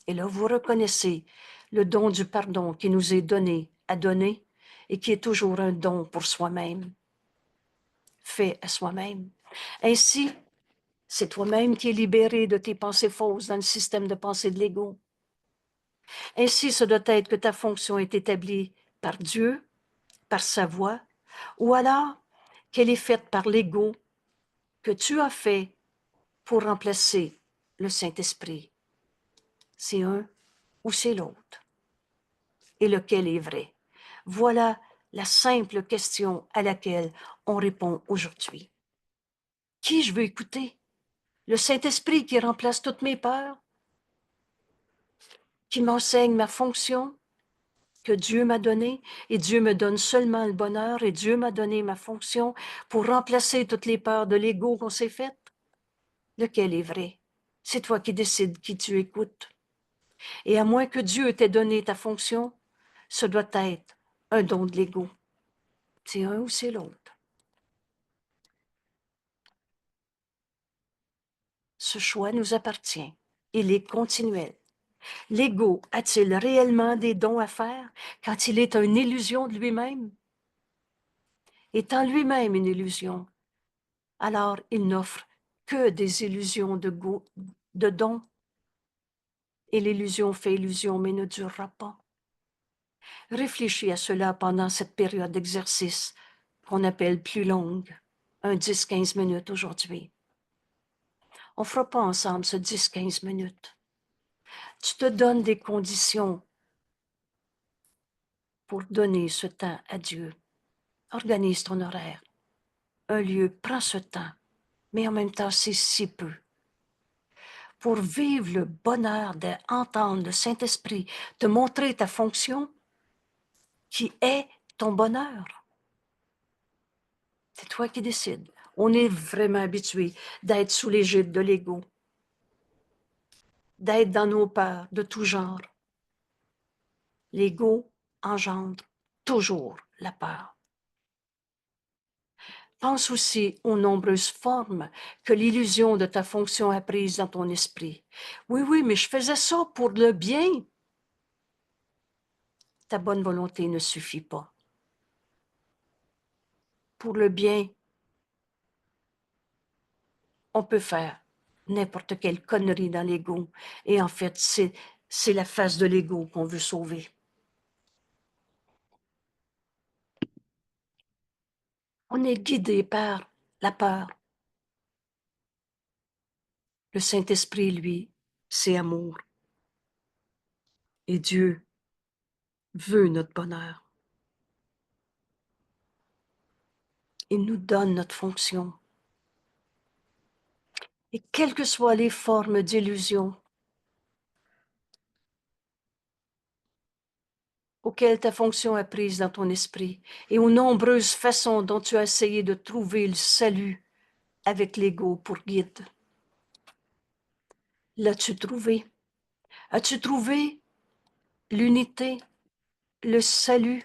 Et là, vous reconnaissez le don du pardon qui nous est donné à donner et qui est toujours un don pour soi-même, fait à soi-même. Ainsi, c'est toi-même qui es libéré de tes pensées fausses dans le système de pensée de l'ego. Ainsi, ce doit être que ta fonction est établie par Dieu, par sa voix, ou alors qu'elle est faite par l'ego que tu as fait pour remplacer le Saint-Esprit. C'est un ou c'est l'autre. Et lequel est vrai? Voilà la simple question à laquelle on répond aujourd'hui. Qui je veux écouter? Le Saint-Esprit qui remplace toutes mes peurs? Qui m'enseigne ma fonction que Dieu m'a donnée? Et Dieu me donne seulement le bonheur et Dieu m'a donné ma fonction pour remplacer toutes les peurs de l'ego qu'on s'est faites? Lequel est vrai? C'est toi qui décides qui tu écoutes. Et à moins que Dieu t'ait donné ta fonction, ce doit être un don de l'ego. C'est un ou c'est l'autre. Ce choix nous appartient. Il est continuel. L'ego a-t-il réellement des dons à faire quand il est une illusion de lui-même? Étant lui-même une illusion, alors il n'offre que des illusions de dons. Et l'illusion fait illusion, mais ne durera pas. Réfléchis à cela pendant cette période d'exercice qu'on appelle plus longue, un 10-15 minutes aujourd'hui. On ne fera pas ensemble ce 10-15 minutes. Tu te donnes des conditions pour donner ce temps à Dieu. Organise ton horaire, un lieu, prends ce temps, mais en même temps, c'est si peu. Pour vivre le bonheur d'entendre le Saint-Esprit te montrer ta fonction qui est ton bonheur. C'est toi qui décides. On est vraiment habitué d'être sous l'égide de l'ego, d'être dans nos peurs de tout genre. L'ego engendre toujours la peur. Pense aussi aux nombreuses formes que l'illusion de ta fonction a prises dans ton esprit. Oui, mais je faisais ça pour le bien. Ta bonne volonté ne suffit pas. Pour le bien, on peut faire n'importe quelle connerie dans l'ego. Et en fait, c'est la face de l'ego qu'on veut sauver. On est guidé par la peur. Le Saint-Esprit, lui, c'est amour. Et Dieu veut notre bonheur. Il nous donne notre fonction. Et quelles que soient les formes d'illusion auxquelles ta fonction a prise dans ton esprit et aux nombreuses façons dont tu as essayé de trouver le salut avec l'ego pour guide. L'as-tu trouvé? As-tu trouvé l'unité, le salut?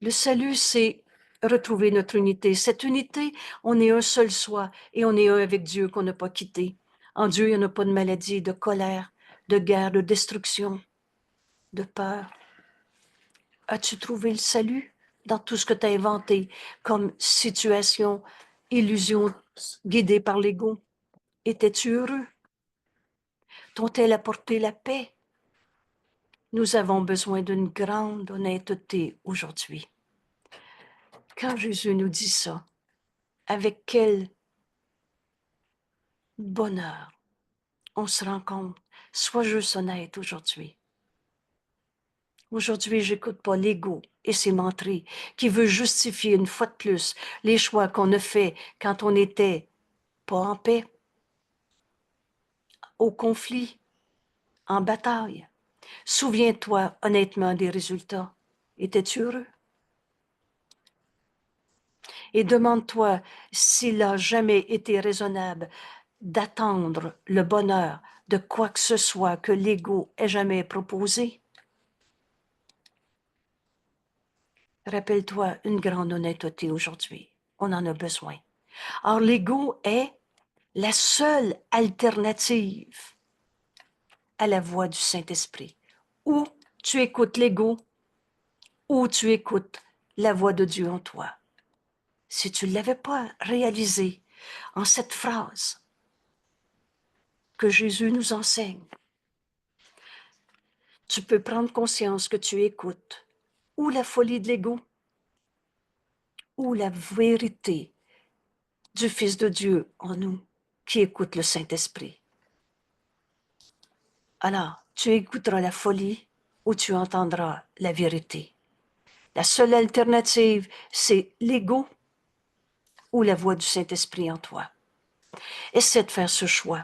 Le salut, c'est retrouver notre unité. Cette unité, on est un seul soi et on est un avec Dieu qu'on n'a pas quitté. En Dieu, il n'y en a pas de maladie, de colère, de guerre, de destruction, de peur. As-tu trouvé le salut dans tout ce que tu as inventé comme situation, illusion guidée par l'ego? Étais-tu heureux? T'ont-elles apporté la paix? Nous avons besoin d'une grande honnêteté aujourd'hui. Quand Jésus nous dit ça, avec quel bonheur on se rend compte, sois juste honnête aujourd'hui. Aujourd'hui, j'écoute pas l'ego et ses menteries qui veut justifier une fois de plus les choix qu'on a faits quand on n'était pas en paix, au conflit, en bataille. Souviens-toi honnêtement des résultats. Étais-tu heureux? Et demande-toi s'il n'a jamais été raisonnable d'attendre le bonheur de quoi que ce soit que l'ego ait jamais proposé. Rappelle-toi une grande honnêteté aujourd'hui. On en a besoin. Or, l'ego est la seule alternative à la voix du Saint-Esprit. Ou tu écoutes l'ego, ou tu écoutes la voix de Dieu en toi. Si tu ne l'avais pas réalisé en cette phrase que Jésus nous enseigne, tu peux prendre conscience que tu écoutes ou la folie de l'ego, ou la vérité du Fils de Dieu en nous qui écoute le Saint-Esprit. Alors, tu écouteras la folie ou tu entendras la vérité. La seule alternative, c'est l'ego ou la voix du Saint-Esprit en toi. Essaie de faire ce choix.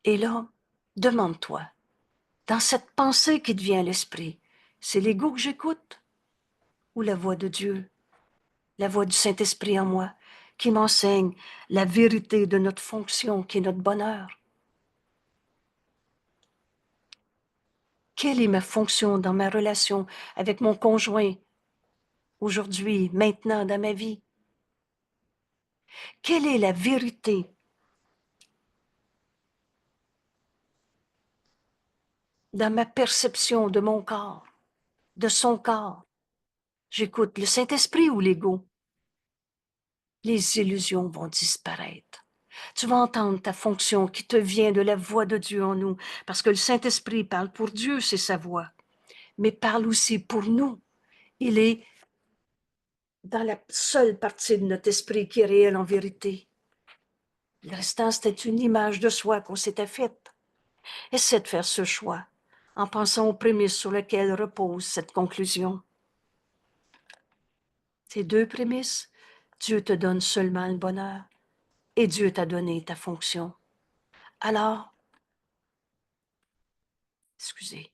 Et là, demande-toi, dans cette pensée qui te vient à l'esprit, c'est l'ego que j'écoute ou la voix de Dieu, la voix du Saint-Esprit en moi, qui m'enseigne la vérité de notre fonction, qui est notre bonheur? Quelle est ma fonction dans ma relation avec mon conjoint aujourd'hui, maintenant, dans ma vie? Quelle est la vérité dans ma perception de mon corps, de son corps? J'écoute le Saint-Esprit ou l'ego? Les illusions vont disparaître. Tu vas entendre ta fonction qui te vient de la voix de Dieu en nous, parce que le Saint-Esprit parle pour Dieu, c'est sa voix. mais parle aussi pour nous. Il est dans la seule partie de notre esprit qui est réelle en vérité. Le restant, c'était une image de soi qu'on s'était faite. Essaie de faire ce choix en pensant aux prémices sur lesquelles repose cette conclusion. Ces deux prémices, Dieu te donne seulement le bonheur et Dieu t'a donné ta fonction. Alors, excusez,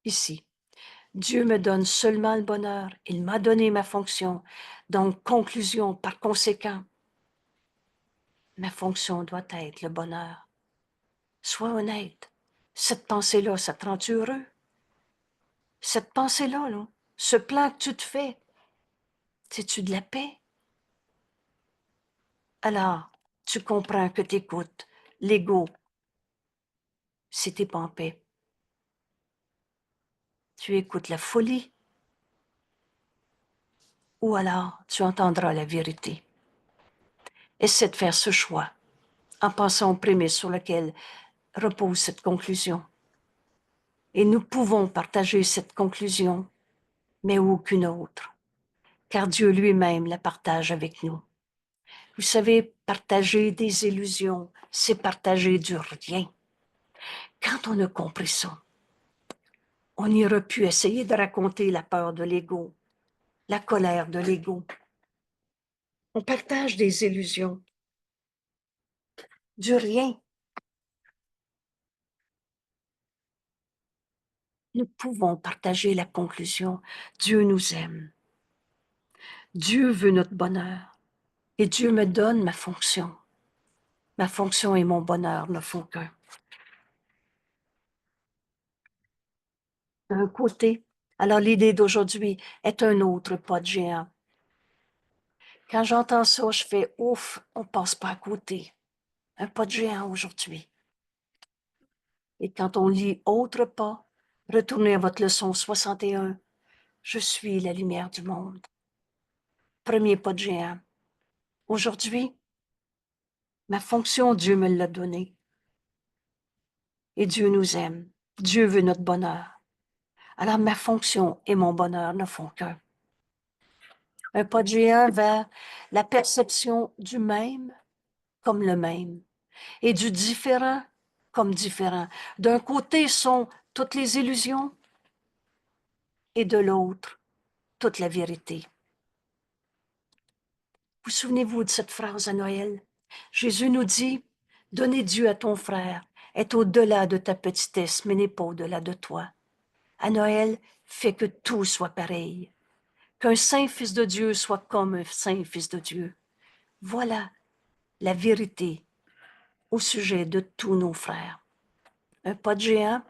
ici, Dieu me donne seulement le bonheur, il m'a donné ma fonction. Donc, conclusion, par conséquent, ma fonction doit être le bonheur. Sois honnête. Cette pensée-là, ça te rend heureux? Cette pensée-là, là, ce plan que tu te fais, c'est-tu de la paix? Alors, tu comprends que tu écoutes l'ego si tu n'es pas en paix. Tu écoutes la folie ou alors tu entendras la vérité. Essaie de faire ce choix en pensant aux prémices sur lesquelles repose cette conclusion. Et nous pouvons partager cette conclusion, mais aucune autre, car Dieu lui-même la partage avec nous. Vous savez, partager des illusions, c'est partager du rien. Quand on a compris ça, on n'ira plus essayer de raconter la peur de l'ego, la colère de l'ego. On partage des illusions, du rien. Nous pouvons partager la conclusion. Dieu nous aime. Dieu veut notre bonheur. Et Dieu me donne ma fonction. Ma fonction et mon bonheur ne font qu'un. D'un côté, alors l'idée d'aujourd'hui est un autre pas de géant. Quand j'entends ça, je fais ouf, on passe pas à côté. Un pas de géant aujourd'hui. Et quand on lit autre pas, retournez à votre leçon 61. Je suis la lumière du monde. Premier pas de géant. Aujourd'hui, ma fonction, Dieu me l'a donnée. Et Dieu nous aime. Dieu veut notre bonheur. Alors ma fonction et mon bonheur ne font qu'un. Un pas de géant vers la perception du même comme le même et du différent comme différent. D'un côté sont toutes les illusions et de l'autre, toute la vérité. Vous souvenez-vous de cette phrase à Noël? Jésus nous dit, « Donner Dieu à ton frère est au-delà de ta petitesse, mais n'est pas au-delà de toi. » À Noël, fais que tout soit pareil, qu'un saint fils de Dieu soit comme un saint fils de Dieu. Voilà la vérité au sujet de tous nos frères. Un pas de géant,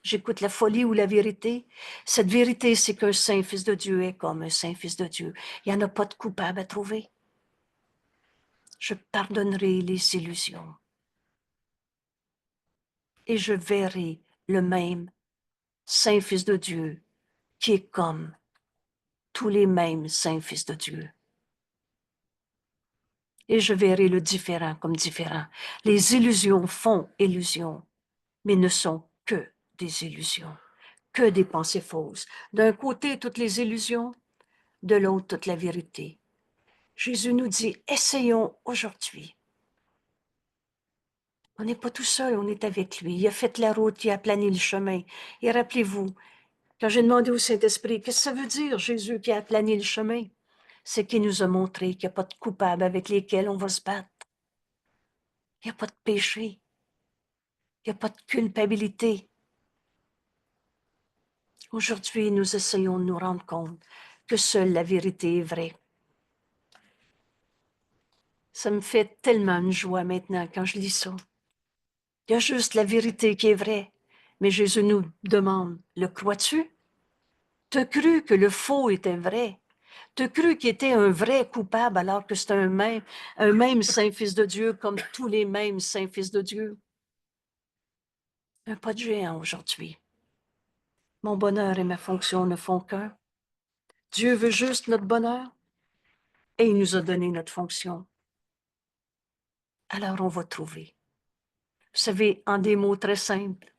j'écoute la folie ou la vérité. Cette vérité, c'est qu'un saint fils de Dieu est comme un saint fils de Dieu. Il n'y en a pas de coupable à trouver. Je pardonnerai les illusions. Et je verrai le même saint fils de Dieu qui est comme tous les mêmes saints fils de Dieu. Et je verrai le différent comme différent. Les illusions font illusion, mais ne sont que des illusions, que des pensées fausses. D'un côté, toutes les illusions, de l'autre, toute la vérité. Jésus nous dit, essayons aujourd'hui. On n'est pas tout seul, on est avec lui. Il a fait la route, il a aplani le chemin. Et rappelez-vous, quand j'ai demandé au Saint-Esprit, qu'est-ce que ça veut dire, Jésus qui a aplani le chemin? C'est qu'il nous a montré qu'il n'y a pas de coupables avec lesquels on va se battre. Il n'y a pas de péché. Il n'y a pas de culpabilité. Aujourd'hui, nous essayons de nous rendre compte que seule la vérité est vraie. Ça me fait tellement une joie maintenant quand je lis ça. Il y a juste la vérité qui est vraie. Mais Jésus nous demande, le crois-tu? T'as cru que le faux était vrai? T'as cru qu'il était un vrai coupable alors que c'est un même saint fils de Dieu comme tous les mêmes saints fils de Dieu? Un pas de géant aujourd'hui. Mon bonheur et ma fonction ne font qu'un. Dieu veut juste notre bonheur et il nous a donné notre fonction. Alors on va trouver. Vous savez, en des mots très simples,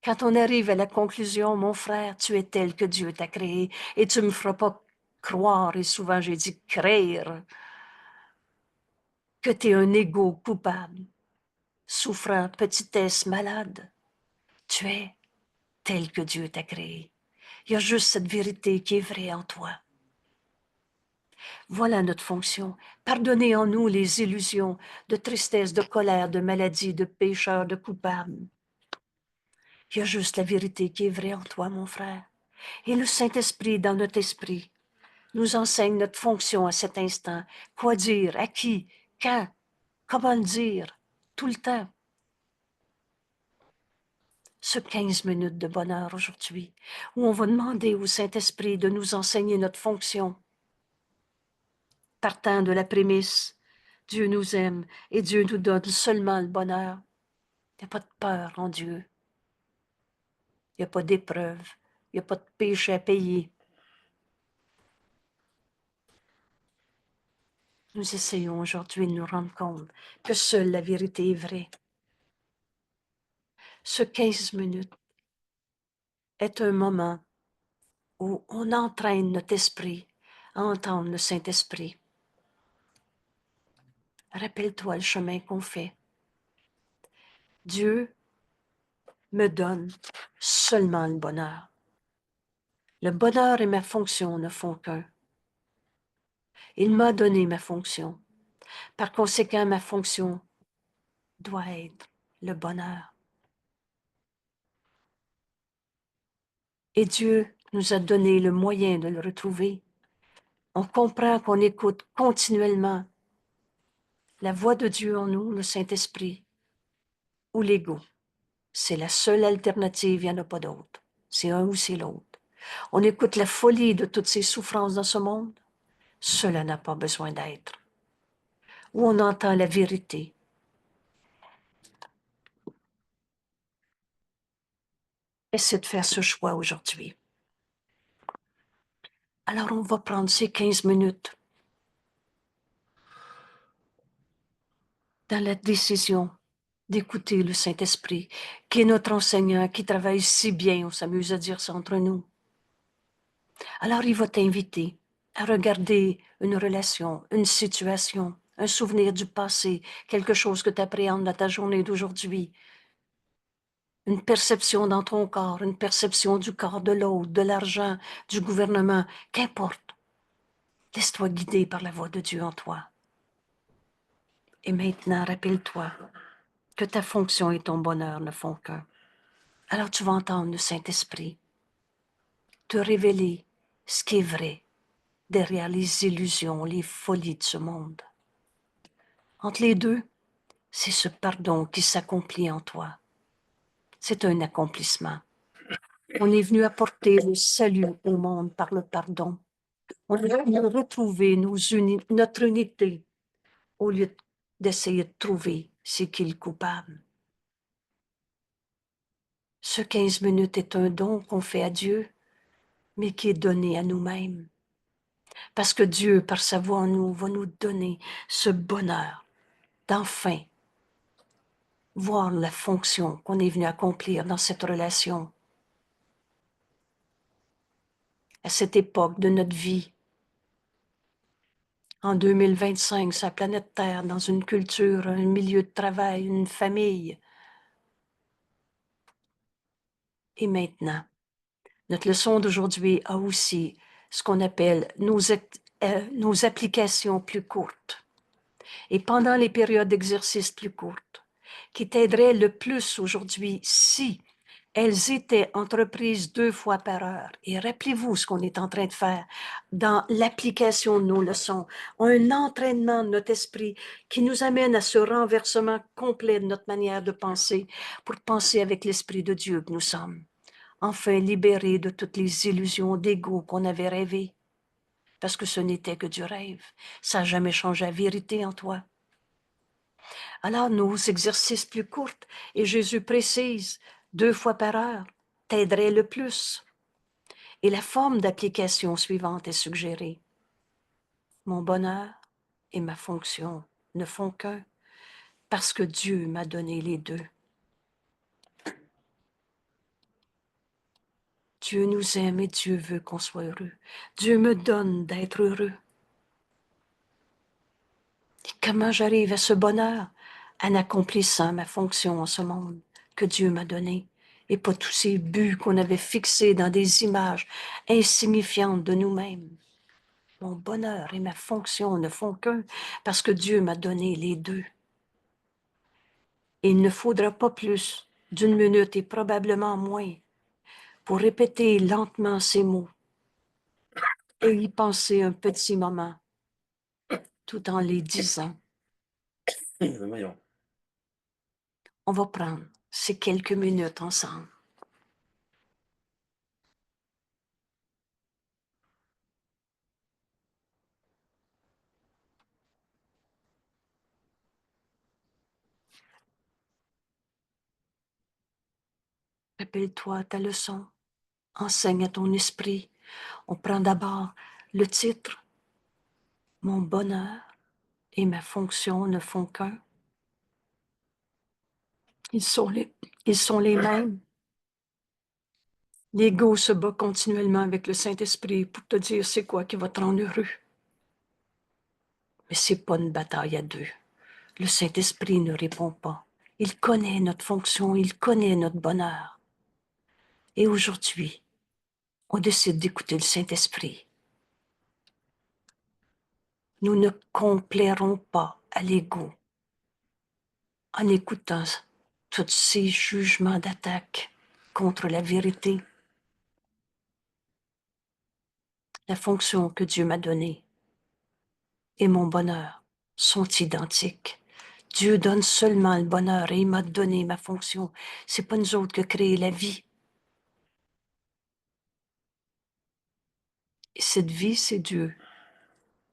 Quand on arrive à la conclusion, mon frère, tu es tel que Dieu t'a créé et tu me feras pas croire, et souvent j'ai dit créer, que tu es un égo coupable, souffrant, petitesse, malade. Tu es tel que Dieu t'a créé. Il y a juste cette vérité qui est vraie en toi. Voilà notre fonction. Pardonnez en nous les illusions de tristesse, de colère, de maladie, de pécheur, de coupable. Il y a juste la vérité qui est vraie en toi, mon frère. Et le Saint-Esprit, dans notre esprit, nous enseigne notre fonction à cet instant. Quoi dire, à qui, quand, comment le dire, tout le temps. Ce 15 minutes de bonheur aujourd'hui, où on va demander au Saint-Esprit de nous enseigner notre fonction, partant de la prémisse, Dieu nous aime et Dieu nous donne seulement le bonheur. Il n'y a pas de peur en Dieu. Il n'y a pas d'épreuve. Il n'y a pas de péché à payer. Nous essayons aujourd'hui de nous rendre compte que seule la vérité est vraie. Ce 15 minutes est un moment où on entraîne notre esprit à entendre le Saint-Esprit. Rappelle-toi le chemin qu'on fait. Dieu me donne seulement le bonheur. Le bonheur et ma fonction ne font qu'un. Il m'a donné ma fonction. Par conséquent, ma fonction doit être le bonheur. Et Dieu nous a donné le moyen de le retrouver. On comprend qu'on écoute continuellement la voix de Dieu en nous, le Saint-Esprit, ou l'ego. C'est la seule alternative, il n'y en a pas d'autre. C'est un ou c'est l'autre. On écoute la folie de toutes ces souffrances dans ce monde. Cela n'a pas besoin d'être. Ou on entend la vérité. Essaie de faire ce choix aujourd'hui. Alors on va prendre ces 15 minutes dans la décision d'écouter le Saint-Esprit, qui est notre enseignant, qui travaille si bien, on s'amuse à dire ça entre nous. Alors il va t'inviter à regarder une relation, une situation, un souvenir du passé, quelque chose que tu appréhendes dans ta journée d'aujourd'hui, une perception dans ton corps, une perception du corps de l'autre, de l'argent, du gouvernement, qu'importe. Laisse-toi guider par la voix de Dieu en toi. Et maintenant, rappelle-toi que ta fonction et ton bonheur ne font qu'un. Alors tu vas entendre le Saint-Esprit te révéler ce qui est vrai derrière les illusions, les folies de ce monde. Entre les deux, c'est ce pardon qui s'accomplit en toi. C'est un accomplissement. On est venu apporter le salut au monde par le pardon. On est venu retrouver notre unité au lieu d'essayer de trouver c'est qui le coupable. Ce 15 minutes est un don qu'on fait à Dieu, mais qui est donné à nous-mêmes. Parce que Dieu, par sa voix en nous, va nous donner ce bonheur d'enfin voir la fonction qu'on est venu accomplir dans cette relation. À cette époque de notre vie, en 2025, sa planète Terre, dans une culture, un milieu de travail, une famille. Et maintenant, notre leçon d'aujourd'hui a aussi ce qu'on appelle nos applications plus courtes. Et pendant les périodes d'exercice plus courtes, qui t'aideraient le plus aujourd'hui si elles étaient entreprises 2 fois par heure. Et rappelez-vous ce qu'on est en train de faire dans l'application de nos leçons, un entraînement de notre esprit qui nous amène à ce renversement complet de notre manière de penser pour penser avec l'Esprit de Dieu que nous sommes. Enfin libérés de toutes les illusions d'ego qu'on avait rêvées. Parce que ce n'était que du rêve. Ça n'a jamais changé la vérité en toi. Alors, nos exercices plus courts, et Jésus précise, 2 fois par heure, t'aiderait le plus. Et la forme d'application suivante est suggérée. Mon bonheur et ma fonction ne font qu'un, parce que Dieu m'a donné les deux. Dieu nous aime et Dieu veut qu'on soit heureux. Dieu me donne d'être heureux. Et comment j'arrive à ce bonheur? En accomplissant ma fonction en ce monde que Dieu m'a donné, et pas tous ces buts qu'on avait fixés dans des images insignifiantes de nous-mêmes. Mon bonheur et ma fonction ne font qu'un parce que Dieu m'a donné les deux. Et il ne faudra pas plus d'une minute et probablement moins pour répéter lentement ces mots et y penser un petit moment tout en les disant. On va prendre ces quelques minutes ensemble. Rappelle-toi ta leçon. Enseigne à ton esprit. On prend d'abord le titre. Mon bonheur et ma fonction ne font qu'un. Ils sont les mêmes. L'ego se bat continuellement avec le Saint-Esprit pour te dire c'est quoi qui va te rendre heureux. Mais c'est pas une bataille à deux. Le Saint-Esprit ne répond pas. Il connaît notre fonction, il connaît notre bonheur. Et aujourd'hui, on décide d'écouter le Saint-Esprit. Nous ne complairons pas à l'ego en écoutant tous ces jugements d'attaque contre la vérité. La fonction que Dieu m'a donnée et mon bonheur sont identiques. Dieu donne seulement le bonheur et il m'a donné ma fonction. C'est pas nous autres qui créons la vie. Et cette vie, c'est Dieu.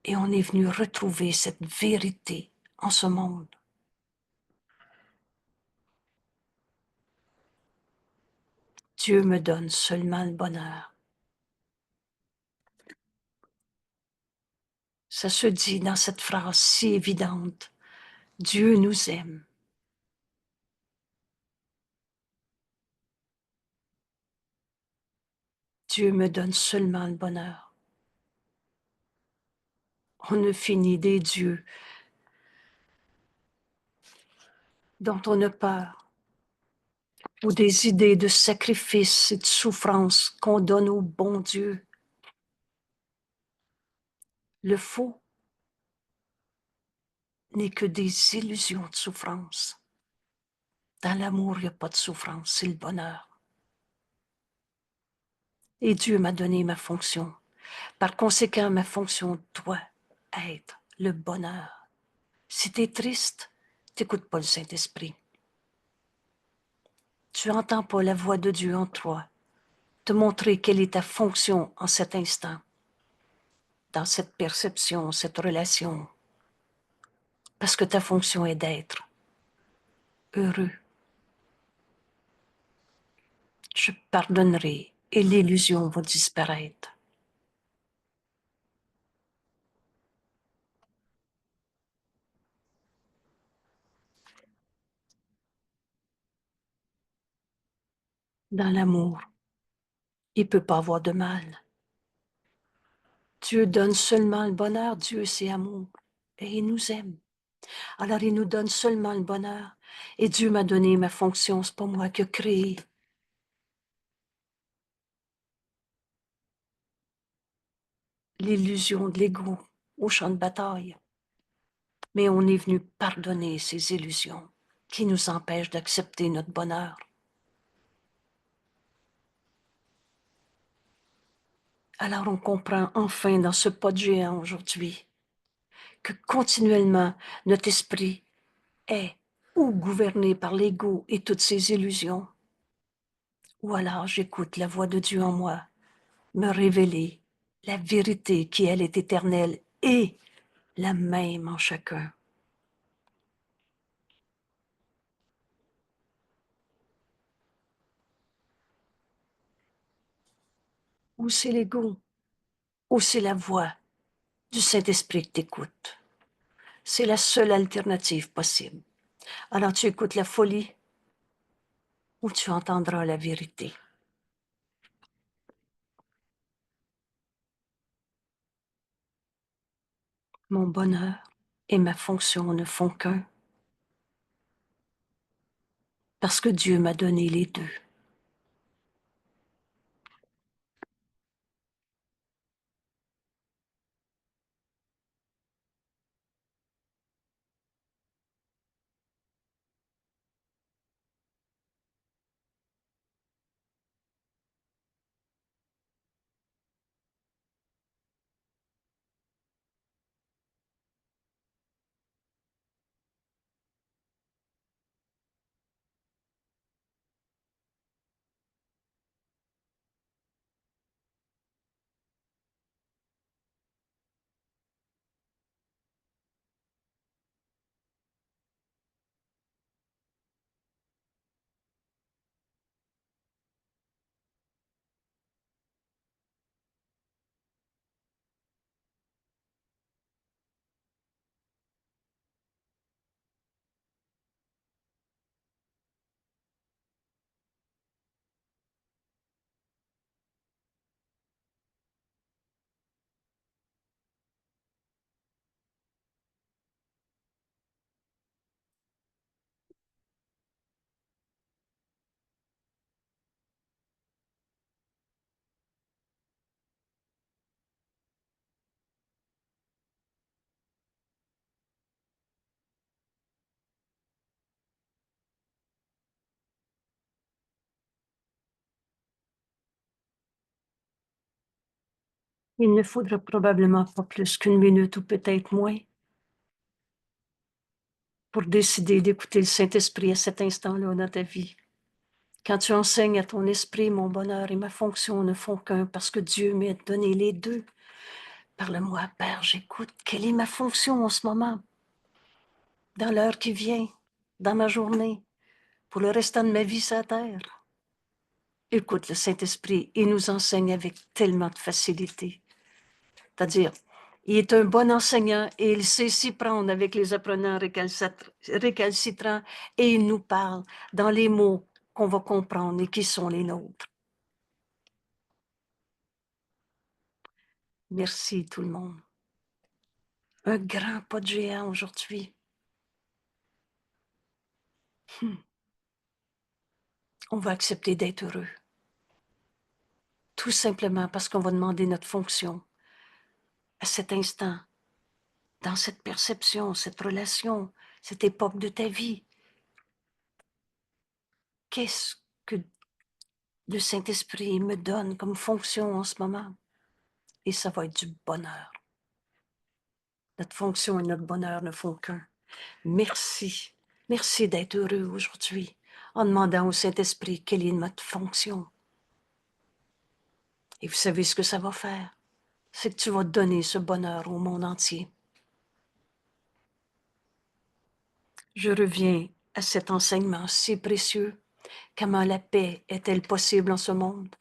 Et on est venu retrouver cette vérité en ce monde. Dieu me donne seulement le bonheur. Ça se dit dans cette phrase si évidente. Dieu nous aime. Dieu me donne seulement le bonheur. On ne finit des dieux dont on a peur, ou des idées de sacrifice et de souffrance qu'on donne au bon Dieu. Le faux n'est que des illusions de souffrance. Dans l'amour, il n'y a pas de souffrance, c'est le bonheur. Et Dieu m'a donné ma fonction. Par conséquent, ma fonction doit être le bonheur. Si tu es triste, tu n'écoutes pas le Saint-Esprit. Tu n'entends pas la voix de Dieu en toi, te montrer quelle est ta fonction en cet instant, dans cette perception, cette relation. Parce que ta fonction est d'être heureux. Je pardonnerai et l'illusion va disparaître. Dans l'amour, il ne peut pas avoir de mal. Dieu donne seulement le bonheur, Dieu c'est amour, et il nous aime. Alors il nous donne seulement le bonheur. Et Dieu m'a donné ma fonction, c'est pas moi qui ai créé. L'illusion de l'ego au champ de bataille. Mais on est venu pardonner ces illusions qui nous empêchent d'accepter notre bonheur. Alors on comprend enfin dans ce pas de géant aujourd'hui que continuellement notre esprit est ou gouverné par l'ego et toutes ses illusions, ou alors j'écoute la voix de Dieu en moi me révéler la vérité qui, elle, est éternelle et la même en chacun. Ou c'est l'ego, ou c'est la voix du Saint-Esprit que t'écoutes. C'est la seule alternative possible. Alors tu écoutes la folie ou tu entendras la vérité. mon bonheur et ma fonction ne font qu'un, parce que Dieu m'a donné les deux. Il ne faudra probablement pas plus qu'une minute ou peut-être moins pour décider d'écouter le Saint-Esprit à cet instant-là dans ta vie. Quand tu enseignes à ton esprit, mon bonheur et ma fonction ne font qu'un parce que Dieu m'a donné les deux. Parle-moi, Père, j'écoute. Quelle est ma fonction en ce moment, dans l'heure qui vient, dans ma journée, pour le restant de ma vie sur la terre? Écoute le Saint-Esprit, il nous enseigne avec tellement de facilité. C'est-à-dire, il est un bon enseignant et il sait s'y prendre avec les apprenants récalcitrants et il nous parle dans les mots qu'on va comprendre et qui sont les nôtres. Merci tout le monde. Un grand pas de géant aujourd'hui. On va accepter d'être heureux. Tout simplement parce qu'on va demander notre fonction à cet instant, dans cette perception, cette relation, cette époque de ta vie. Qu'est-ce que le Saint-Esprit me donne comme fonction en ce moment? Et ça va être du bonheur. Notre fonction et notre bonheur ne font qu'un. Merci. Merci d'être heureux aujourd'hui en demandant au Saint-Esprit quelle est notre fonction. Et vous savez ce que ça va faire? C'est que tu vas donner ce bonheur au monde entier. Je reviens à cet enseignement si précieux. Comment la paix est-elle possible en ce monde?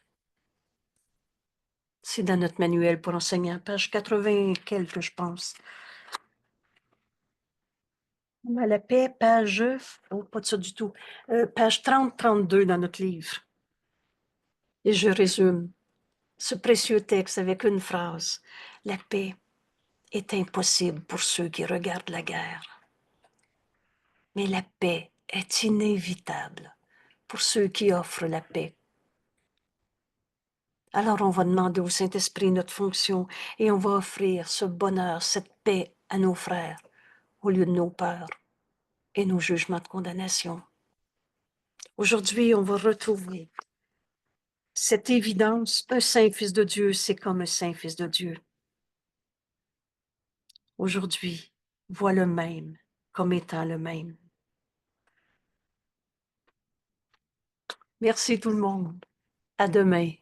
C'est dans notre manuel pour enseignants, page 80 et quelques, je pense. La paix, page, oh, pas de ça du tout, page 30-32 dans notre livre. Et je résume ce précieux texte avec une phrase. La paix est impossible pour ceux qui regardent la guerre. Mais la paix est inévitable pour ceux qui offrent la paix. Alors on va demander au Saint-Esprit notre fonction et on va offrir ce bonheur, cette paix à nos frères au lieu de nos peurs et nos jugements de condamnation. Aujourd'hui, on va retrouver cette évidence. Un saint fils de Dieu, c'est comme un saint fils de Dieu. Aujourd'hui, vois le même comme étant le même. Merci tout le monde. À demain.